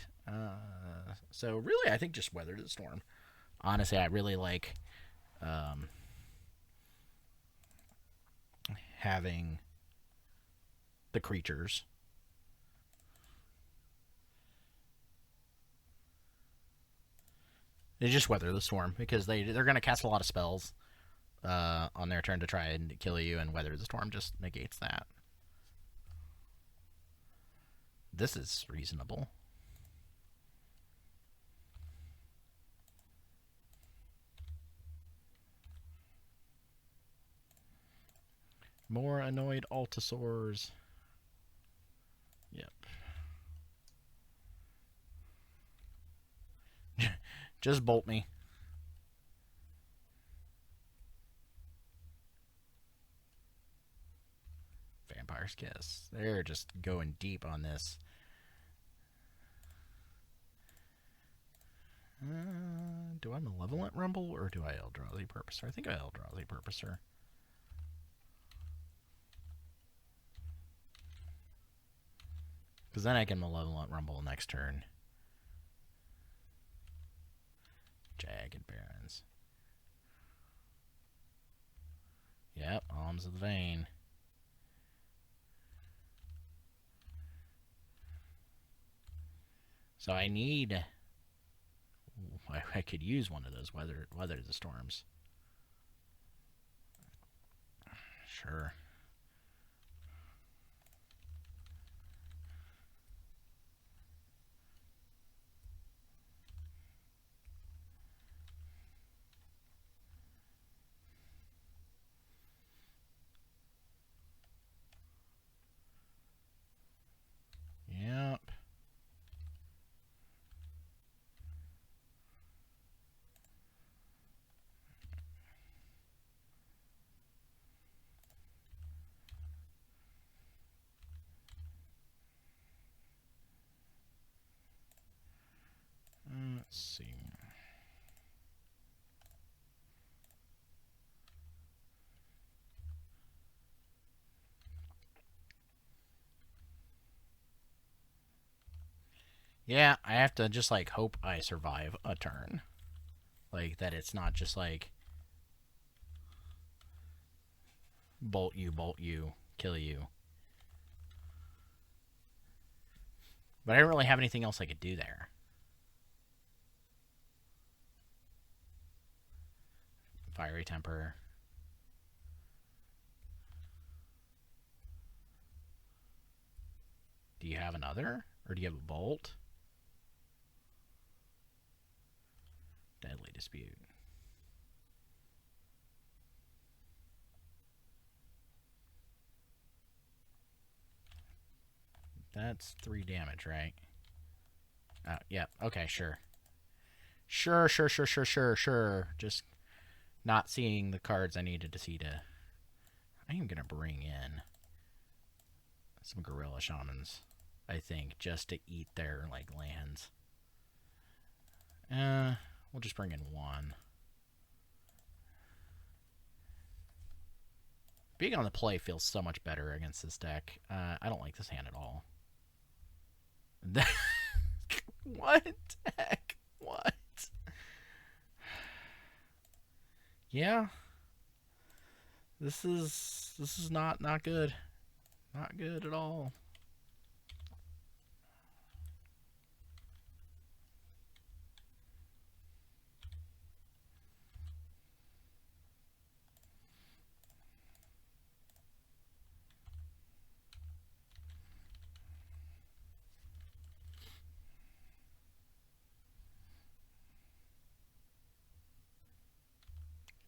So really, I think just Weather the Storm. Honestly, I really like having the creatures. They just Weather the Storm because they're going to cast a lot of spells on their turn to try and kill you, and Weather the Storm just negates that. This is reasonable. More annoyed Altisaurs. Yep. Just bolt me. Vampire's Kiss. They're just going deep on this. Do I Malevolent Rumble or do I Eldrazi Purposer? I think I Eldrazi Purposer. Because then I can Malevolent Rumble next turn. Jagged Barrens. Yep, Alms of the Vein. So I need... I could use one of those Weather the Storms. Sure. Yep. Let's see. Yeah, I have to just like hope I survive a turn. Like that it's not just like bolt you, kill you. But I don't really have anything else I could do there. Fiery Temper. Do you have another? Or do you have a Bolt? Deadly Dispute. That's 3 damage, right? Yeah, okay, sure. Sure. Just not seeing the cards I needed to see to... I am going to bring in some Gorilla Shamans, I think, just to eat their, like, lands. We'll just bring in 1. Being on the play feels so much better against this deck. I don't like this hand at all. What deck? What? Yeah. This is not good. Not good at all.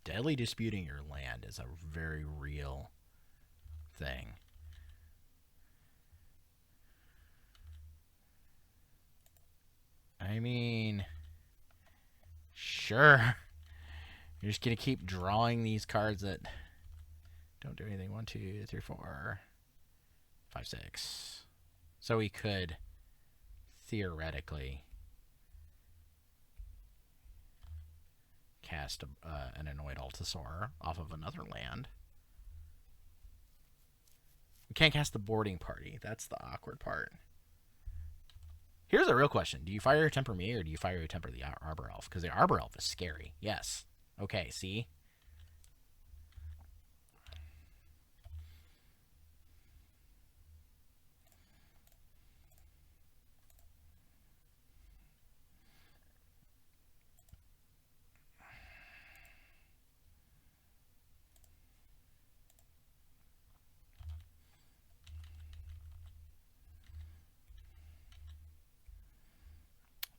Deadly disputing your land is a very real thing. I mean, sure. You're just going to keep drawing these cards that don't do anything. 1, 2, 3, 4, 5, 6. So we could theoretically cast an Annoyed Altisaur off of another land. We can't cast the Boarding Party. That's the awkward part. Here's a real question. Do you fire your temper me or do you fire your temper the Arbor Elf? Because the Arbor Elf is scary. Yes. Okay, see?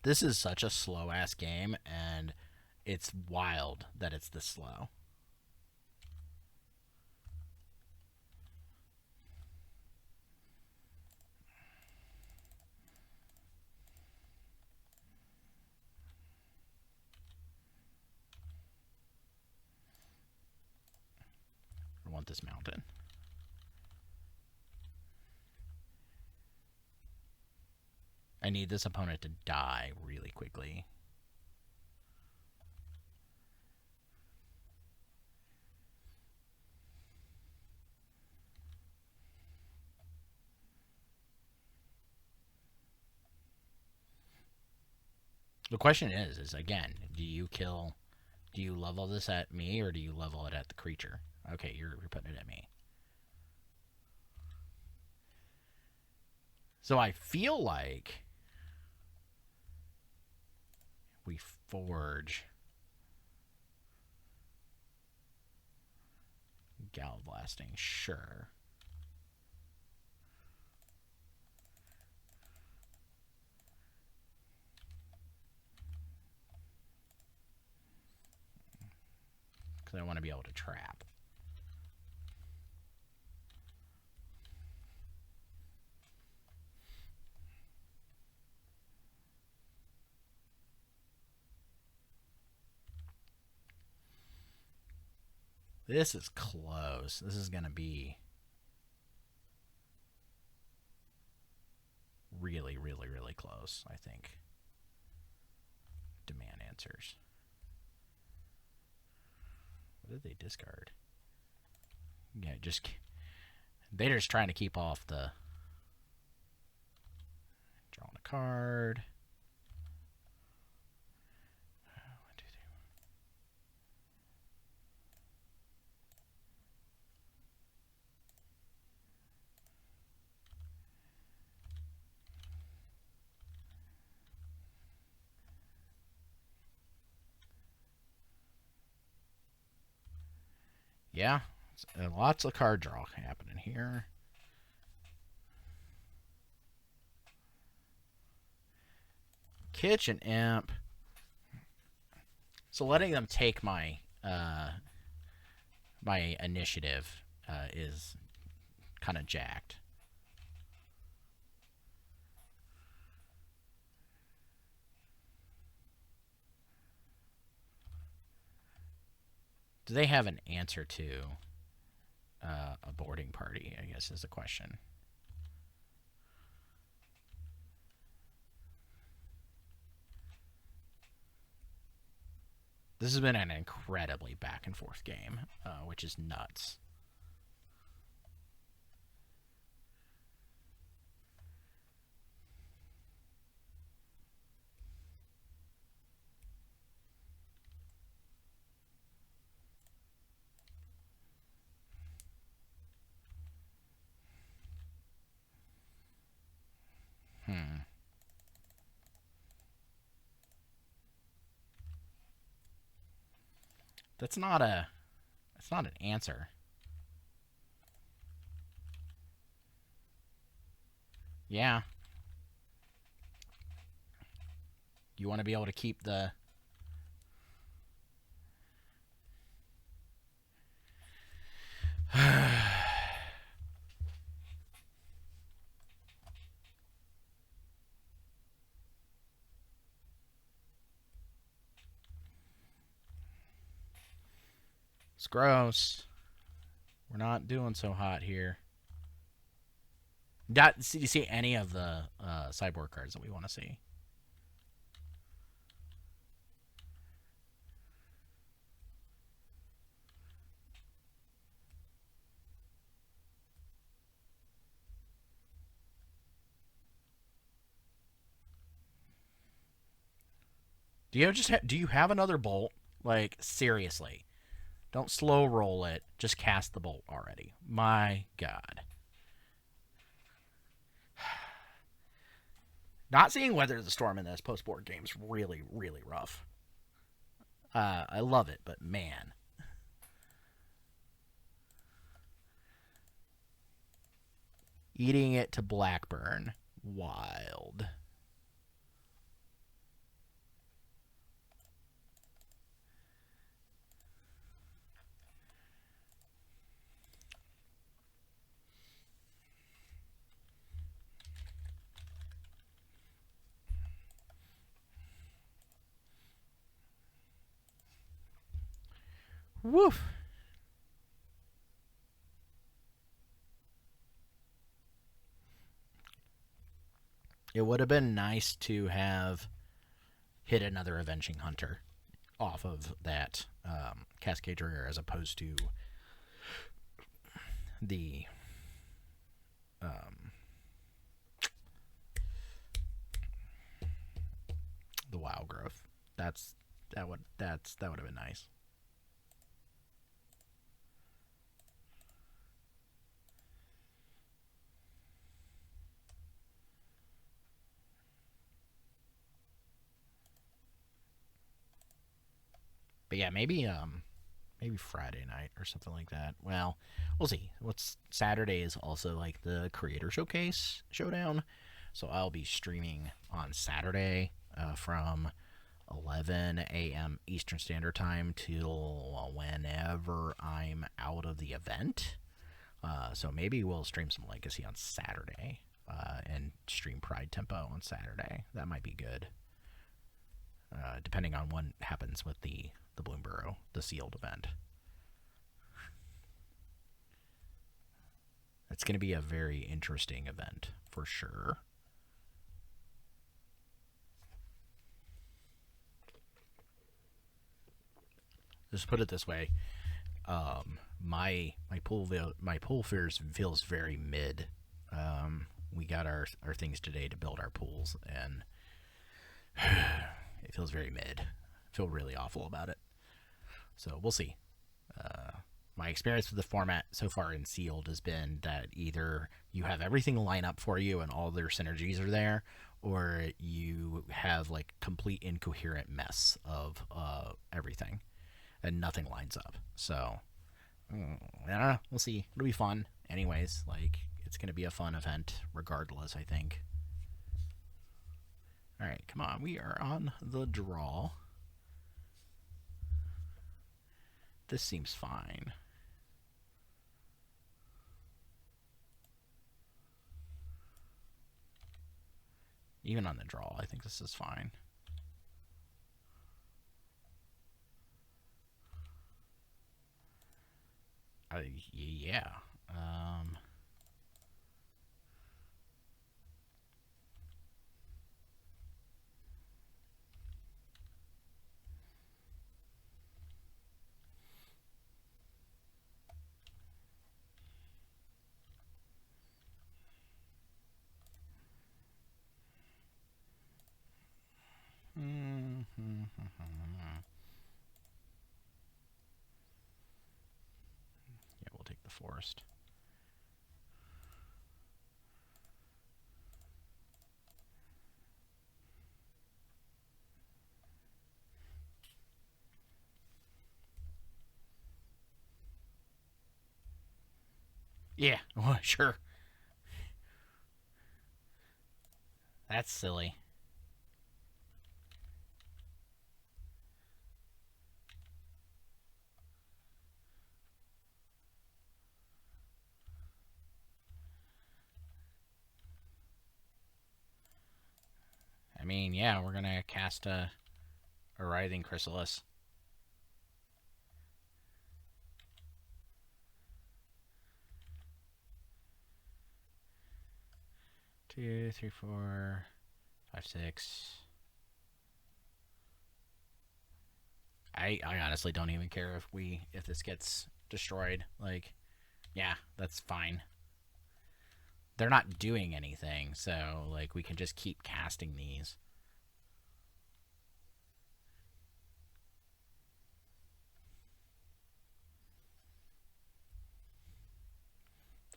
This is such a slow-ass game, and it's wild that it's this slow. I want this mountain. I need this opponent to die really quickly. The question is again, do you level this at me or do you level it at the creature? Okay, you're putting it at me. So I feel like we forge Gal Blasting, sure. Because I want to be able to trap. This is close. This is going to be really, really, really close, I think. Demand answers. What did they discard? Yeah, they're just trying to keep off the drawing a card. Yeah, lots of card draw happening here. Kitchen Imp. So letting them take my my initiative is kind of jacked. Do they have an answer to a boarding party, I guess is the question. This has been an incredibly back and forth game, which is nuts. That's not an answer. Yeah. You want to be able to keep the It's gross. We're not doing so hot here. Do you see any of the sideboard cards that we want to see? Do you have another bolt? Like, seriously. Don't slow roll it. Just cast the bolt already. My God. Not seeing Weather the Storm in this post-board game is really, really rough. I love it, but man. Eating it to Blackburn. Wild. Woof. It would have been nice to have hit another Avenging Hunter off of that Cascade Trigger as opposed to the WoW growth. That would have been nice. But yeah, maybe Friday night or something like that. Well, we'll see. What's Saturday is also like the Creator Showcase showdown, so I'll be streaming on Saturday from 11 a.m. Eastern Standard Time till whenever I'm out of the event. So maybe we'll stream some Legacy on Saturday and stream Pride Tempo on Saturday. That might be good. Depending on what happens with the Bloomburrow, the sealed event. It's going to be a very interesting event, for sure. Just put it this way. My pool feels very mid. We got our things today to build our pools, and it feels very mid. I feel really awful about it. So we'll see. My experience with the format so far in Sealed has been that either you have everything line up for you and all their synergies are there, or you have like complete incoherent mess of everything, and nothing lines up. So I don't know. We'll see. It'll be fun. Anyways, like it's gonna be a fun event regardless, I think. All right, come on. We are on the draw. This seems fine. Even on the draw, I think this is fine. Yeah. Yeah, we'll take the forest. Yeah, well, sure. That's silly. I mean, yeah, we're gonna cast a Writhing Chrysalis. Two, three, 4, 5, 6. I honestly don't even care if this gets destroyed. Like, yeah, that's fine. They're not doing anything, so like we can just keep casting these.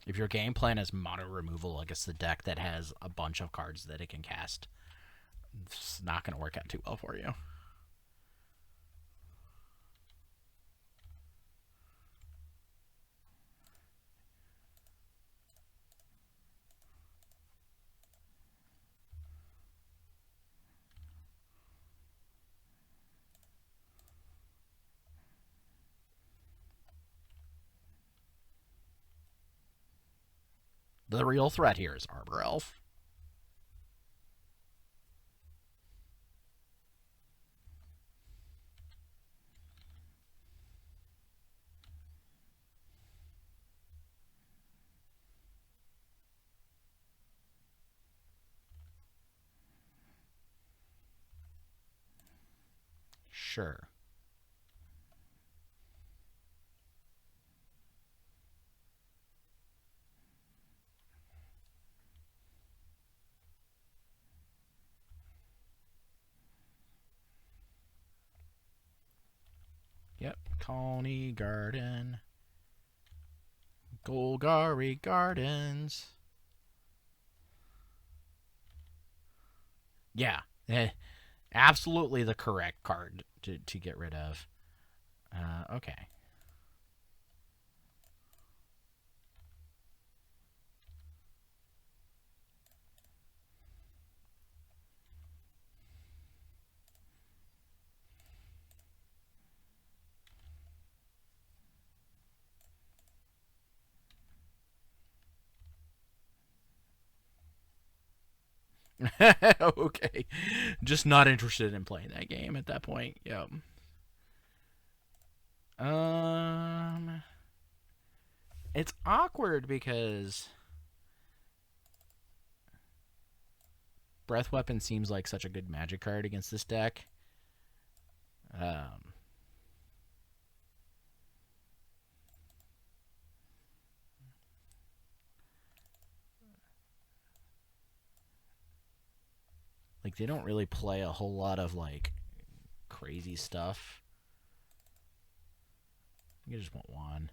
If your game plan is mono removal against the deck that has a bunch of cards that it can cast, it's not going to work out too well for you. The real threat here is Arbor Elf. Sure. Yep, Colony Garden. Golgari Gardens. Yeah, absolutely the correct card to get rid of. Okay. Okay. Just not interested in playing that game at that point. Yep. It's awkward because Breath Weapon seems like such a good magic card against this deck. Um, like they don't really play a whole lot of like crazy stuff. You just want one.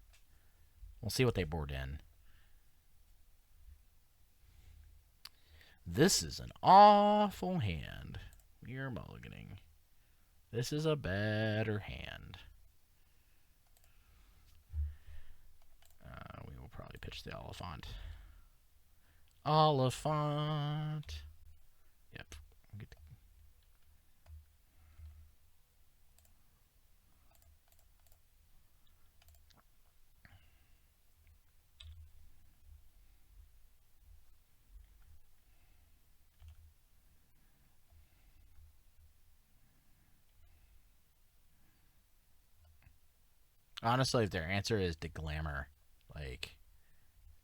We'll see what they board in. This is an awful hand. You're mulliganing. This is a better hand. We will probably pitch the Oliphant. Oliphant. Yep. Honestly, if their answer is to glamour, like,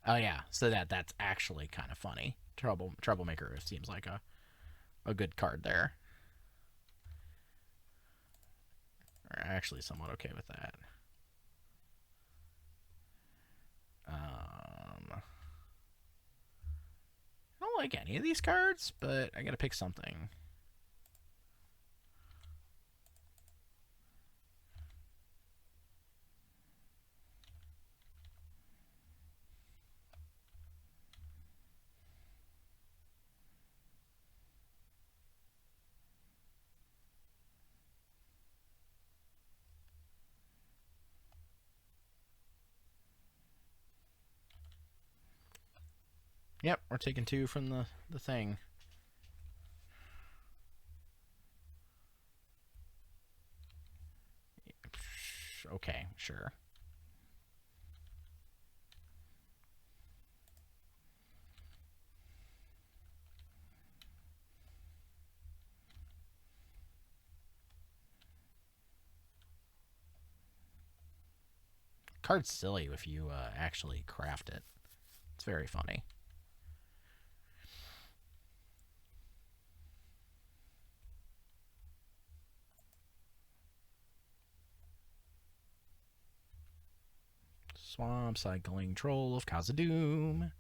oh yeah, so that's actually kind of funny. Troublemaker seems like a good card there. We're actually somewhat okay with that. I don't like any of these cards, but I gotta pick something. Yep, we're taking 2 from the thing. Okay, sure. Card's silly if you actually craft it. It's very funny. Swamp Cycling Troll of Khazad-dûm.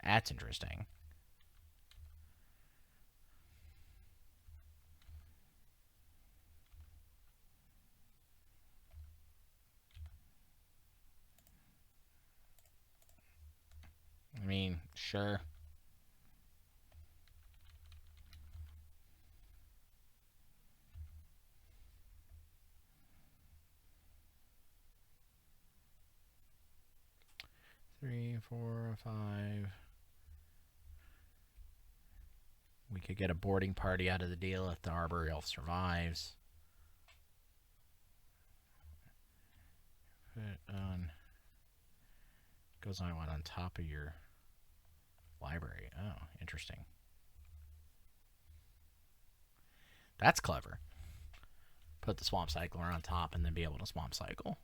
That's interesting. Sure. Three, 4, 5. We could get a boarding party out of the deal if the Arbor Elf survives. Put on. Goes on what, on top of your library. Oh, interesting. That's clever. Put the Swamp Cycler on top and then be able to Swamp Cycle.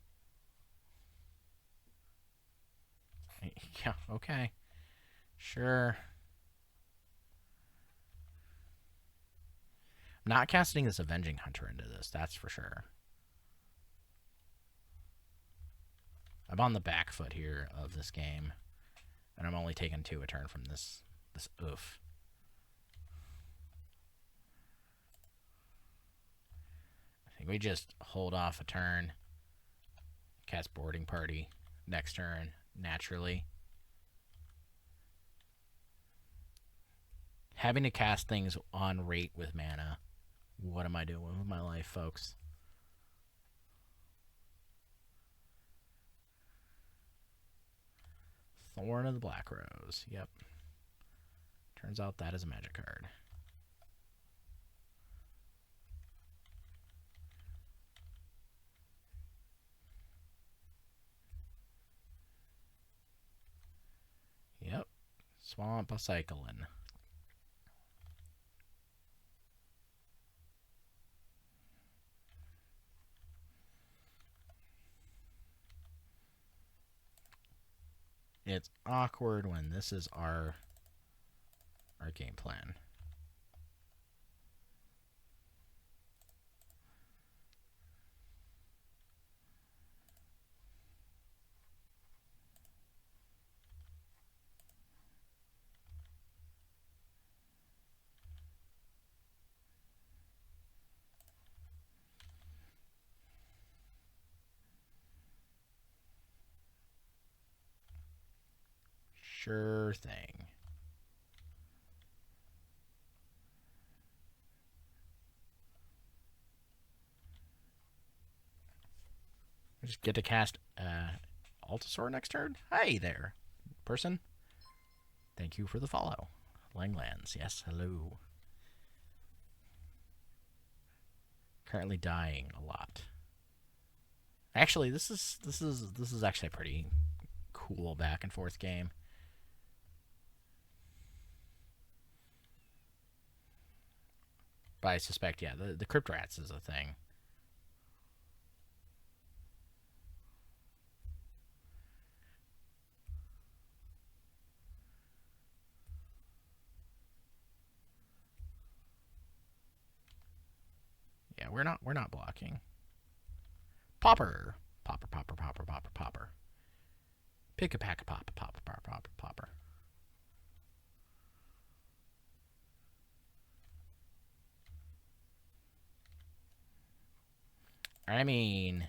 Yeah, okay. Sure. I'm not casting this Avenging Hunter into this, that's for sure. I'm on the back foot here of this game, and I'm only taking 2 a turn from this oof. I think we just hold off a turn, cast Boarding Party next turn naturally. Having to cast things on rate with mana. What am I doing with my life, folks? Thorn of the Black Rose. Yep. Turns out that is a magic card. Yep. Swamp a Cyclin. It's awkward when this is our game plan. Sure thing. I just get to cast Altisaur next turn? Hi there, person. Thank you for the follow. Langlands, yes, hello. Currently dying a lot. Actually, this is actually a pretty cool back and forth game. But I suspect, yeah, the Crypt Rats is a thing. Yeah, we're not blocking. Pauper. Pauper. Pick a pack of Pauper. I mean,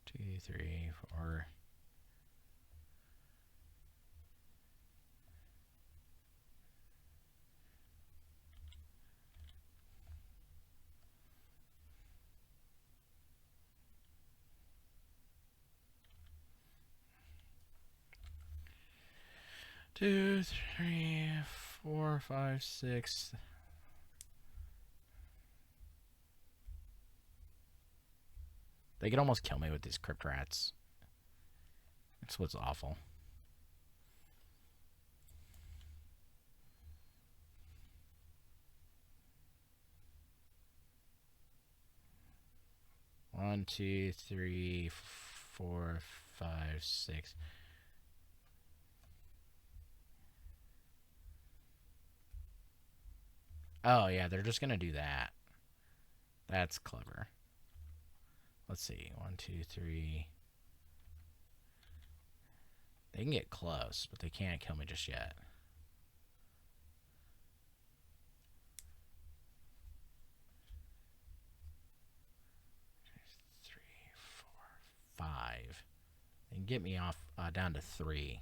two, 3, 4. Two, 3, 4, 5, 6. They could almost kill me with these Crypt Rats. That's what's awful. One, 2, 3, 4, 5, 6. Oh, yeah, they're just going to do that. That's clever. Let's see. 1, 2, 3, They can get close, but they can't kill me just yet. Three, four, five. They can get me off down to 3.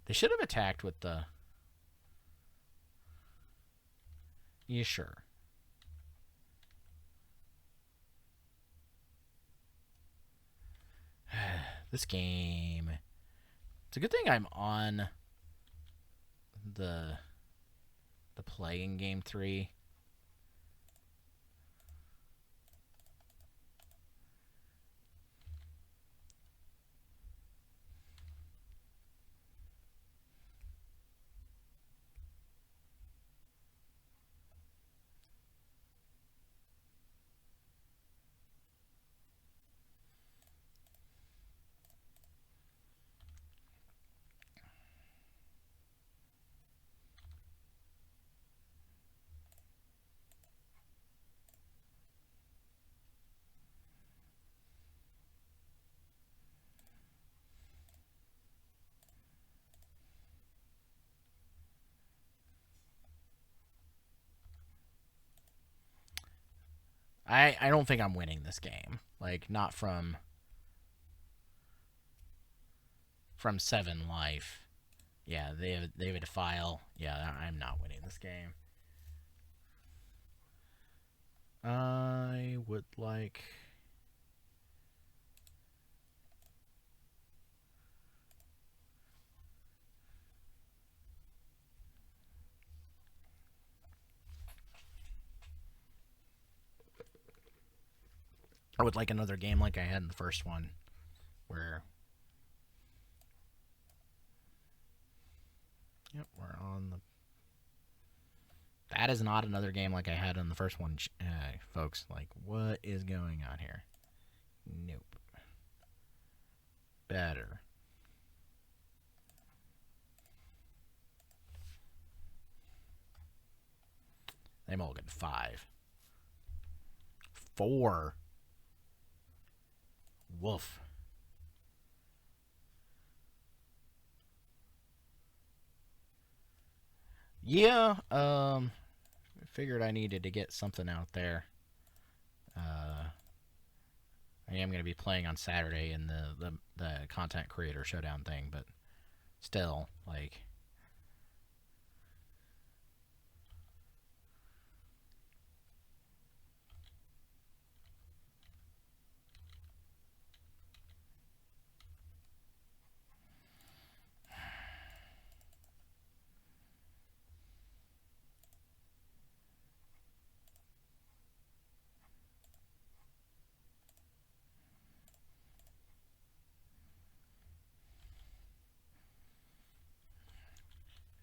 They should have attacked with the... Yeah, sure. This game... It's a good thing I'm on the play in game 3. I don't think I'm winning this game. Like, not from 7 life. Yeah, they have a defile. Yeah, I'm not winning this game. I would like... I would like another game like I had in the first one, where... Yep, we're on the... That is not another game like I had in the first one, folks. Like, what is going on here? Nope. Better. They mulligan 5. 4. Woof. Yeah, figured I needed to get something out there. I am going to be playing on Saturday in the content creator showdown thing, but still, like...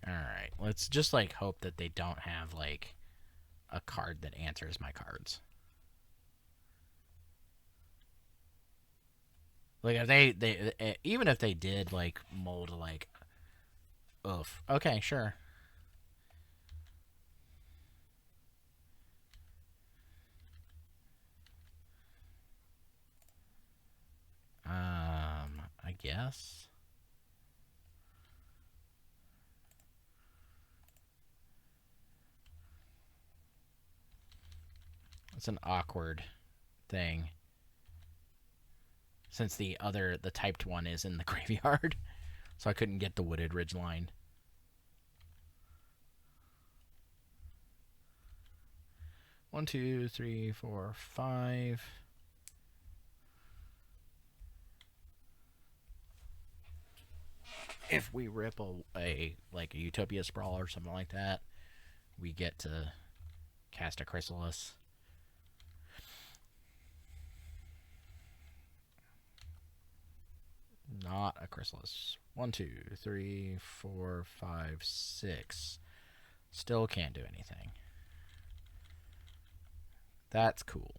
Alright, let's just, like, hope that they don't have, like, a card that answers my cards. Like, if they even if they did, like, mold, like... Oof. Okay, sure. I guess... It's an awkward thing, since the typed one is in the graveyard, so I couldn't get the Wooded Ridgeline. One, two, three, four, 5. If we rip a Utopia Sprawl or something like that, we get to cast a Chrysalis. Not a Chrysalis. 1, 2, 3, 4, 5, 6. Still can't do anything. That's cool.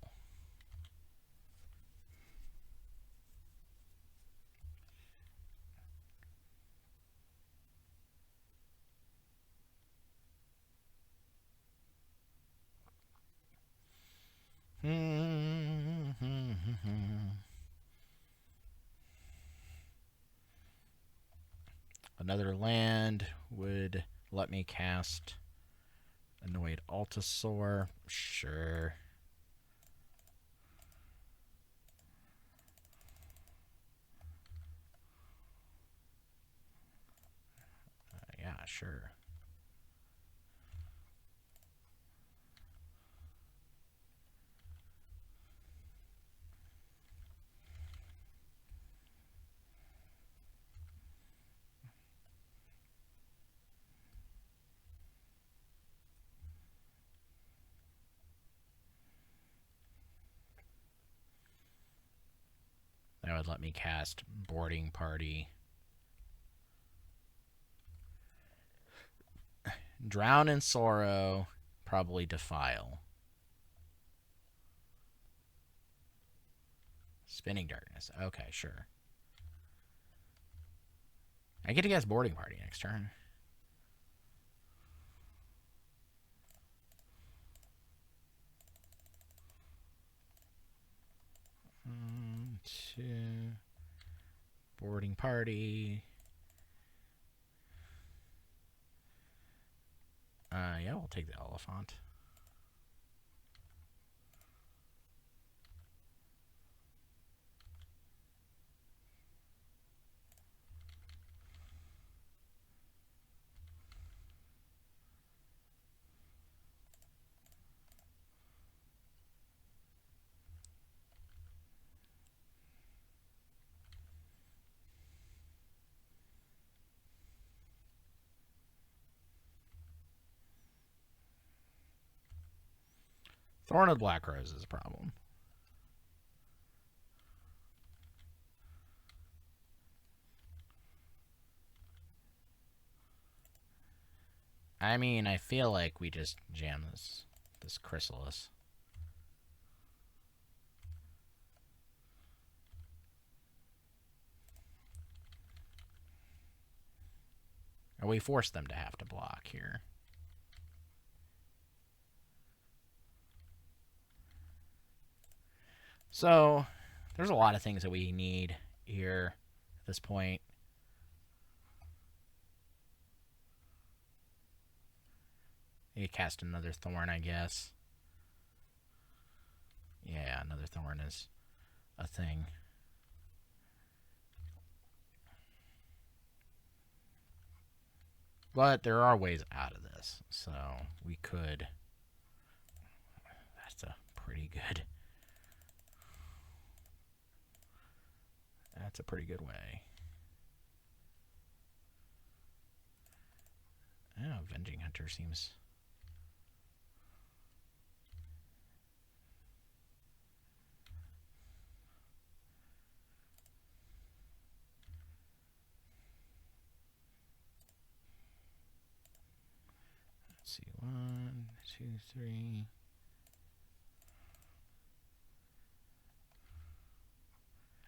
another land would let me cast Annoyed Altisaur. Sure. Yeah, sure. That would let me cast Boarding Party. Drown in Sorrow, probably Defile. Spinning Darkness. Okay, sure. I get to cast Boarding Party next turn. Two. Boarding Party. Yeah, we'll take the Elephant. Thorn of the Black Rose is a problem. I mean, I feel like we just jam this Chrysalis. Or we force them to have to block here. So, there's a lot of things that we need here at this point. You cast another Thorn, I guess. Yeah, another Thorn is a thing. But there are ways out of this, so we could... That's a pretty good... That's a pretty good way. Oh, Avenging Hunter seems... Let's see, 1, 2, 3...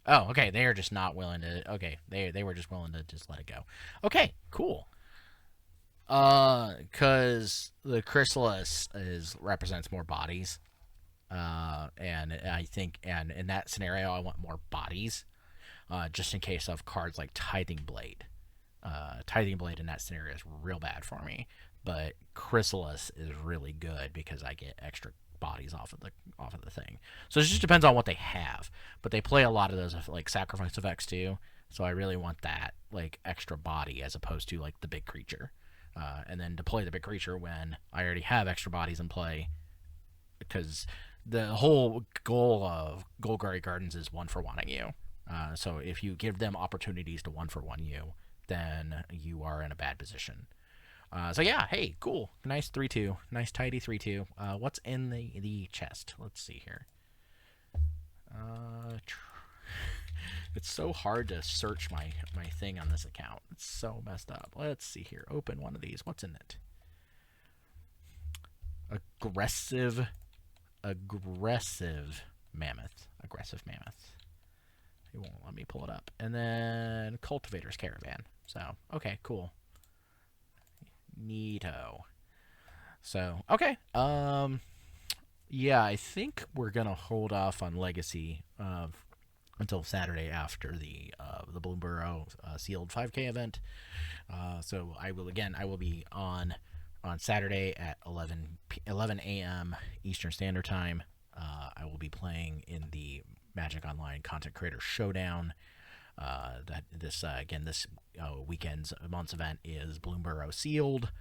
Oh, okay. They are just not willing to. Okay, they were just willing to just let it go. Okay, cool. Because the Chrysalis represents more bodies, and I think, and in that scenario, I want more bodies, just in case of cards like Tithing Blade. Tithing Blade in that scenario is real bad for me, but Chrysalis is really good because I get extra bodies off of the thing. So it just depends on what they have. But they play a lot of those like sacrifice effects too. So I really want that like extra body as opposed to like the big creature. And then to play the big creature when I already have extra bodies in play, because the whole goal of Golgari Gardens is 1-for-1ing you. So if you give them opportunities to 1-for-1 you, then you are in a bad position. So yeah, hey, cool, nice 3/2, nice tidy 3/2. What's in the chest? Let's see here. It's so hard to search my thing on this account. It's so messed up. Let's see here. Open one of these. What's in it? Aggressive mammoth. Aggressive mammoth. It won't let me pull it up. And then Cultivator's Caravan. So okay, cool. Neato. So, okay. Yeah, I think we're going to hold off on Legacy until Saturday after the Bloomburrow sealed 5K event. So I will be on Saturday at 11 a.m. Eastern Standard Time. I will be playing in the Magic Online Content Creator Showdown. This weekend's month's event is Bloomburrow sealed.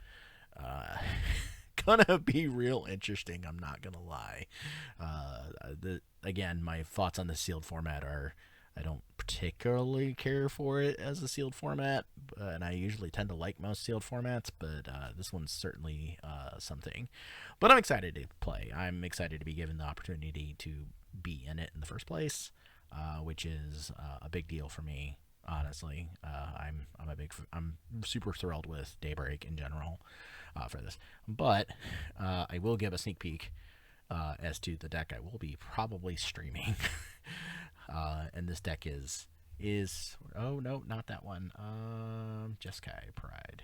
Gonna be real interesting. I'm not gonna lie. Again, my thoughts on the sealed format are, I don't particularly care for it as a sealed format, and I usually tend to like most sealed formats, but this one's certainly something. But I'm excited to play. I'm excited to be given the opportunity to be in it in the first place, which is a big deal for me. Honestly, I'm super thrilled with Daybreak in general for this, but I will give a sneak peek as to the deck I will be probably streaming. And this deck is oh no, not that one. Jeskai Pride.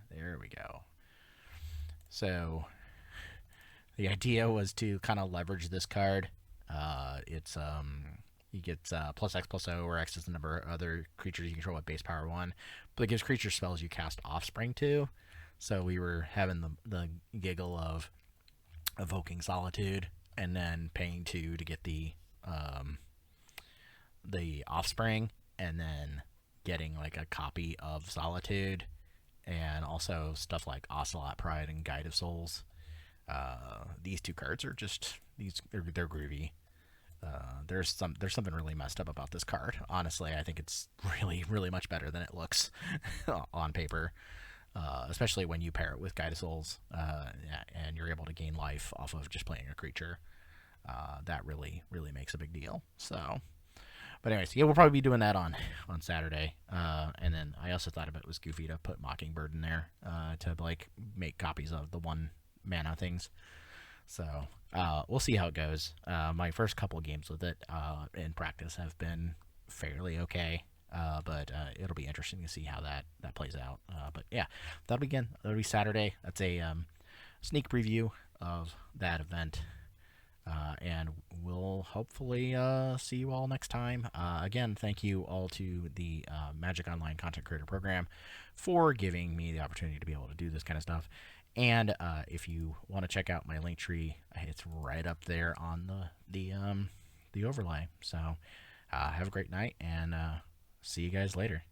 There we go. So the idea was to kind of leverage this card. It's you get plus X plus O, where X is the number of other creatures you control at base power 1, but it gives creature spells you cast Offspring to. So we were having the giggle of evoking Solitude and then paying 2 to get the Offspring, and then getting like a copy of Solitude, and also stuff like Ocelot Pride and Guide of Souls. These two cards are just they're groovy. There's something really messed up about this card. Honestly, I think it's really much better than it looks on paper. Especially when you pair it with Guide of Souls, and you're able to gain life off of just playing a creature. That really makes a big deal. So, but anyways, yeah, we'll probably be doing that on Saturday. And then I also thought it was goofy to put Mockingbird in there to like make copies of the 1 mana things. So we'll see how it goes. My first couple games with it in practice have been fairly okay. But it'll be interesting to see how that plays out. But yeah, that'll be Saturday. That's a sneak preview of that event. And we'll hopefully see you all next time. Again, thank you all to the Magic Online Content Creator Program for giving me the opportunity to be able to do this kind of stuff. And if you want to check out my link tree, it's right up there on the overlay. So have a great night, and see you guys later.